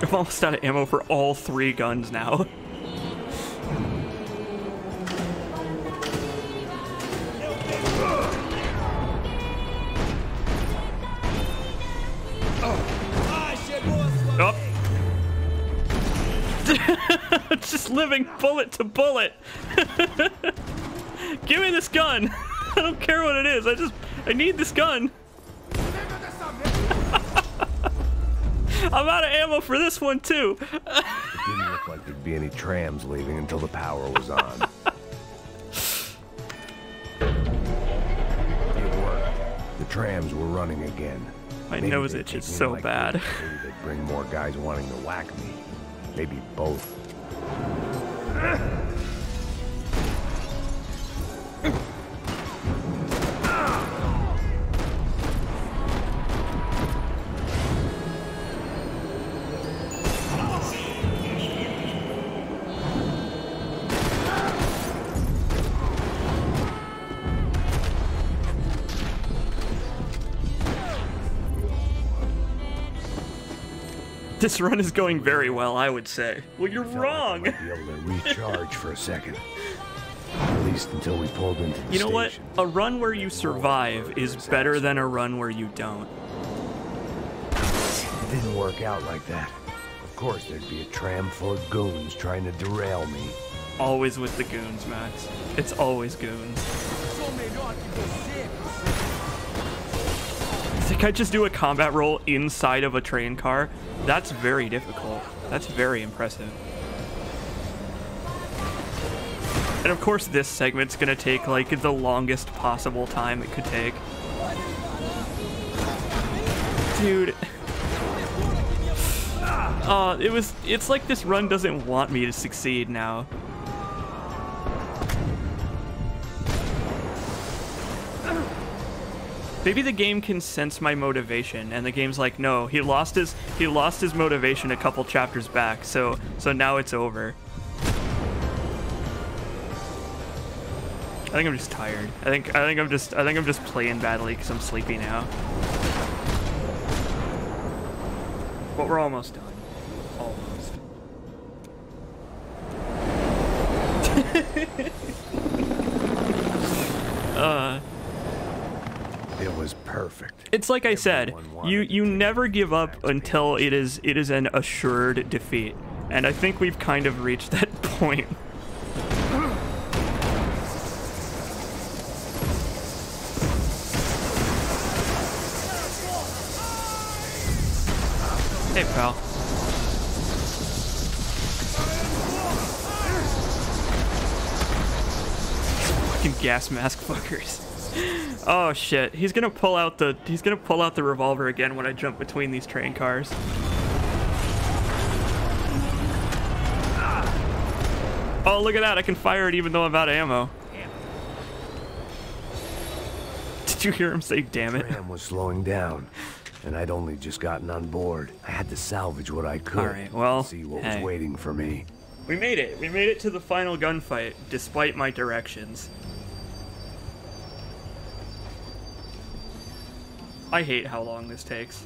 I'm almost out of ammo for all 3 guns now. Oh. Just living bullet to bullet. Give me this gun. I don't care what it is. I need this gun. I'm out of ammo for this one too. It didn't look like there'd be any trams leaving until the power was on. It worked. The trams were running again. My Maybe nose they'd itches take me so like bad. this. Maybe they'd bring more guys wanting to whack me. Maybe both. This run is going very well, I would say. Well, you're wrong. Like I might be able to recharge for a second. At least until we pulled into the You know what? station. A run where you survive is better than a run where you don't. It didn't work out like that. Of course, there'd be a tram full of goons trying to derail me. Always with the goons, Max. It's always goons. Think I just do a combat roll inside of a train car? That's very difficult. That's very impressive. And of course this segment's gonna take like the longest possible time it could take. Dude. It's like this run doesn't want me to succeed now. Maybe the game can sense my motivation, and the game's like, no, he lost his motivation a couple chapters back, so now it's over. I think I'm just tired. I think I'm just playing badly because I'm sleepy now. But we're almost done. Almost. It was perfect. It's like I said, you never give up until it is an assured defeat. And I think we've kind of reached that point. Hey, pal. Fucking gas mask fuckers. Oh shit, he's gonna pull out the revolver again when I jump between these train cars. Oh, look at that, I can fire it even though I'm out of ammo. Did you hear him say damn it? The tram was slowing down, and I'd only just gotten on board. I had to salvage what I could. Alright, well, see what hey. was waiting for me. We made it. We made it to the final gunfight, despite my directions. I hate how long this takes.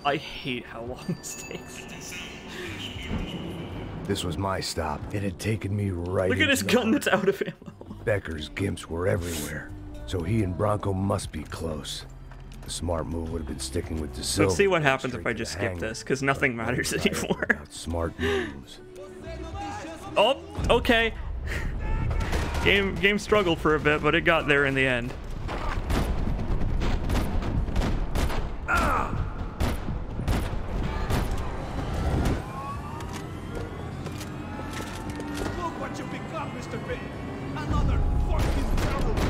I hate how long this takes. This was my stop. It had taken me right Look at his into the gun that's out of ammo. Becker's gimps were everywhere, so he and Bronco must be close. The smart move would have been sticking with the silver. Let's see what happens if I straight to just the skip hangar. this, because nothing matters But I anymore. without smart moves. Oh, okay. Game struggled for a bit, but it got there in the end. Look what you become, Mr. Payne. Another fucking terrorist.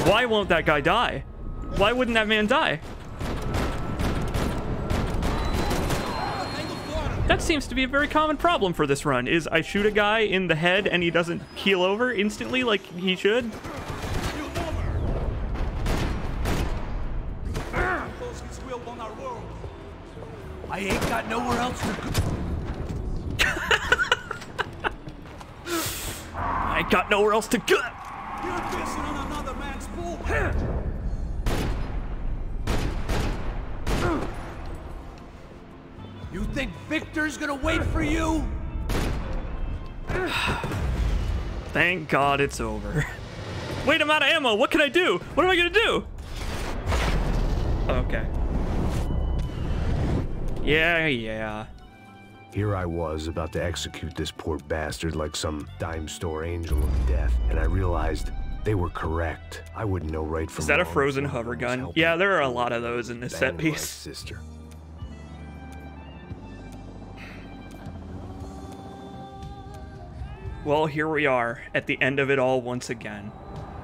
Why won't that guy die? Why wouldn't that man die? That seems to be a very common problem for this run, is I shoot a guy in the head and he doesn't keel over instantly like he should. I ain't got nowhere else to go. I ain't got nowhere else to go. You're pissing on another man's pool. You think Victor's gonna wait for you? Thank God it's over. Wait, I'm out of ammo. What can I do? What am I gonna do? Okay. Yeah. Here I was about to execute this poor bastard like some dime store angel of death, and I realized they were correct. I wouldn't know right from Is that a wrong frozen if hover someone was gun? helping Yeah, there are a me lot of those in this bang set my piece. sister. Well, here we are, at the end of it all once again.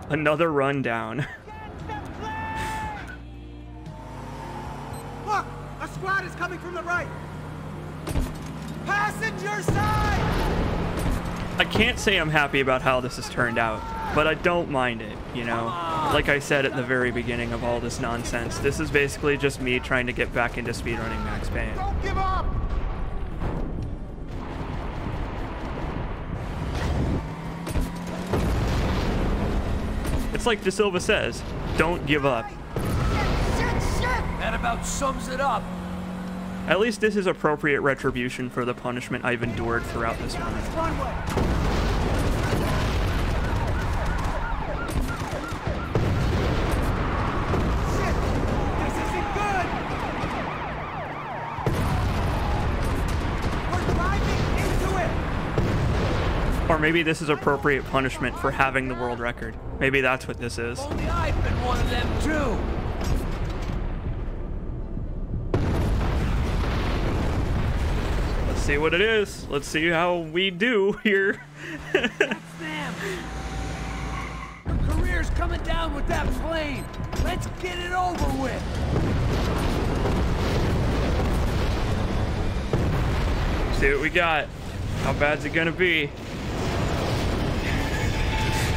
Another run down. Look! A squad is coming from the right! Passenger side! I can't say I'm happy about how this has turned out, but I don't mind it, you know? Like I said at the very beginning of all this nonsense, this is basically just me trying to get back into speedrunning Max Payne. Don't give up! It's like De Silva says, Don't give up. That about sums it up. At least this is appropriate retribution for the punishment I've endured throughout this run. This isn't good. We're driving into it. Or maybe this is appropriate punishment for having the world record. Maybe that's what this is. Only I've been one of them too. Let's see what it is. Let's see how we do here. That's them. Your career's coming down with that plane. Let's get it over with. See what we got. How bad's it gonna be?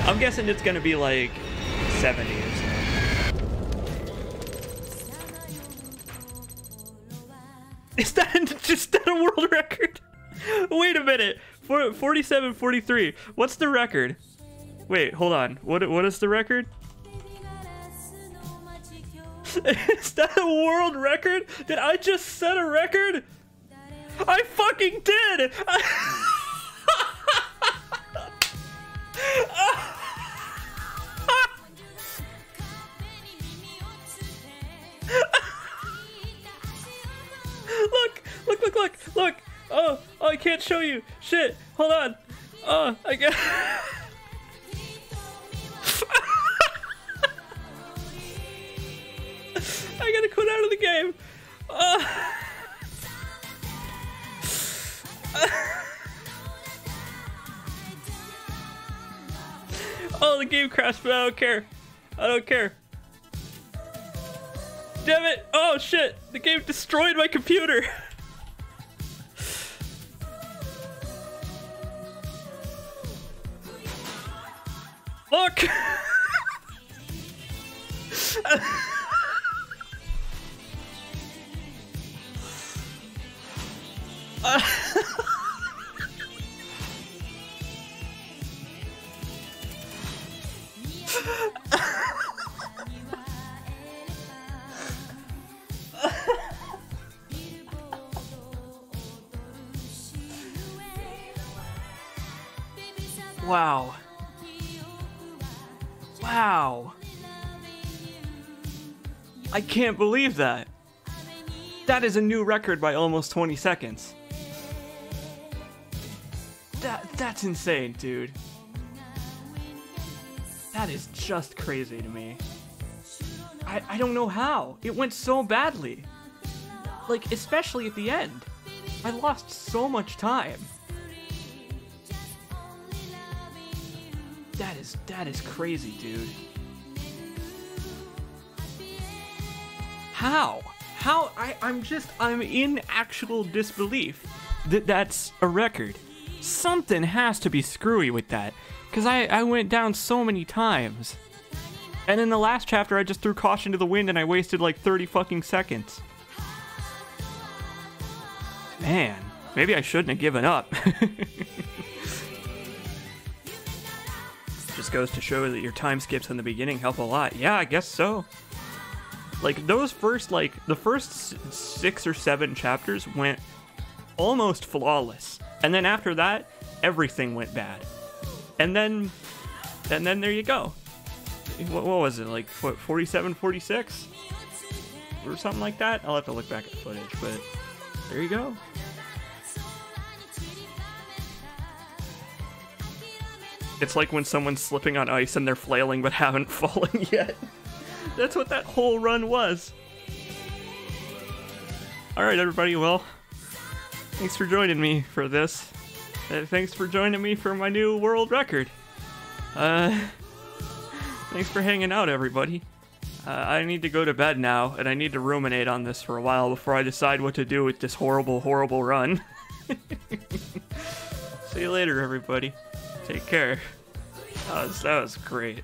I'm guessing it's gonna be like 70 or so. Is that just a world record? Wait a minute. 47-43. What's the record? Wait, hold on. What is the record? Is that a world record? Did I just set a record? I fucking did! Look! Oh, I can't show you. Shit, hold on. Oh, I got. I gotta quit out of the game. Oh, the game crashed, but I don't care. I don't care. Damn it! Oh shit! The game destroyed my computer. Look! Wow. Wow. I can't believe that. That is a new record by almost 20 seconds. That's insane, dude. That is just crazy to me. I don't know how. It went so badly. Like, especially at the end. I lost so much time. That is crazy, dude. How? I'm in actual disbelief that that's a record. Something has to be screwy with that, because I went down so many times. And in the last chapter, I just threw caution to the wind and I wasted like 30 fucking seconds. Man, maybe I shouldn't have given up. Just goes to show that your time skips in the beginning help a lot. Yeah, I guess so. Like, those first, the first 6 or 7 chapters went almost flawless. And then after that, everything went bad. And then there you go. What was it, like, 47, 46? Or something like that? I'll have to look back at the footage, but there you go. It's like when someone's slipping on ice and they're flailing but haven't fallen yet. That's what that whole run was. Alright, everybody, well, thanks for joining me for this. Thanks for joining me for my new world record. Thanks for hanging out, everybody. I need to go to bed now, and I need to ruminate on this for a while before I decide what to do with this horrible, horrible run. See you later, everybody. Take care. That was great.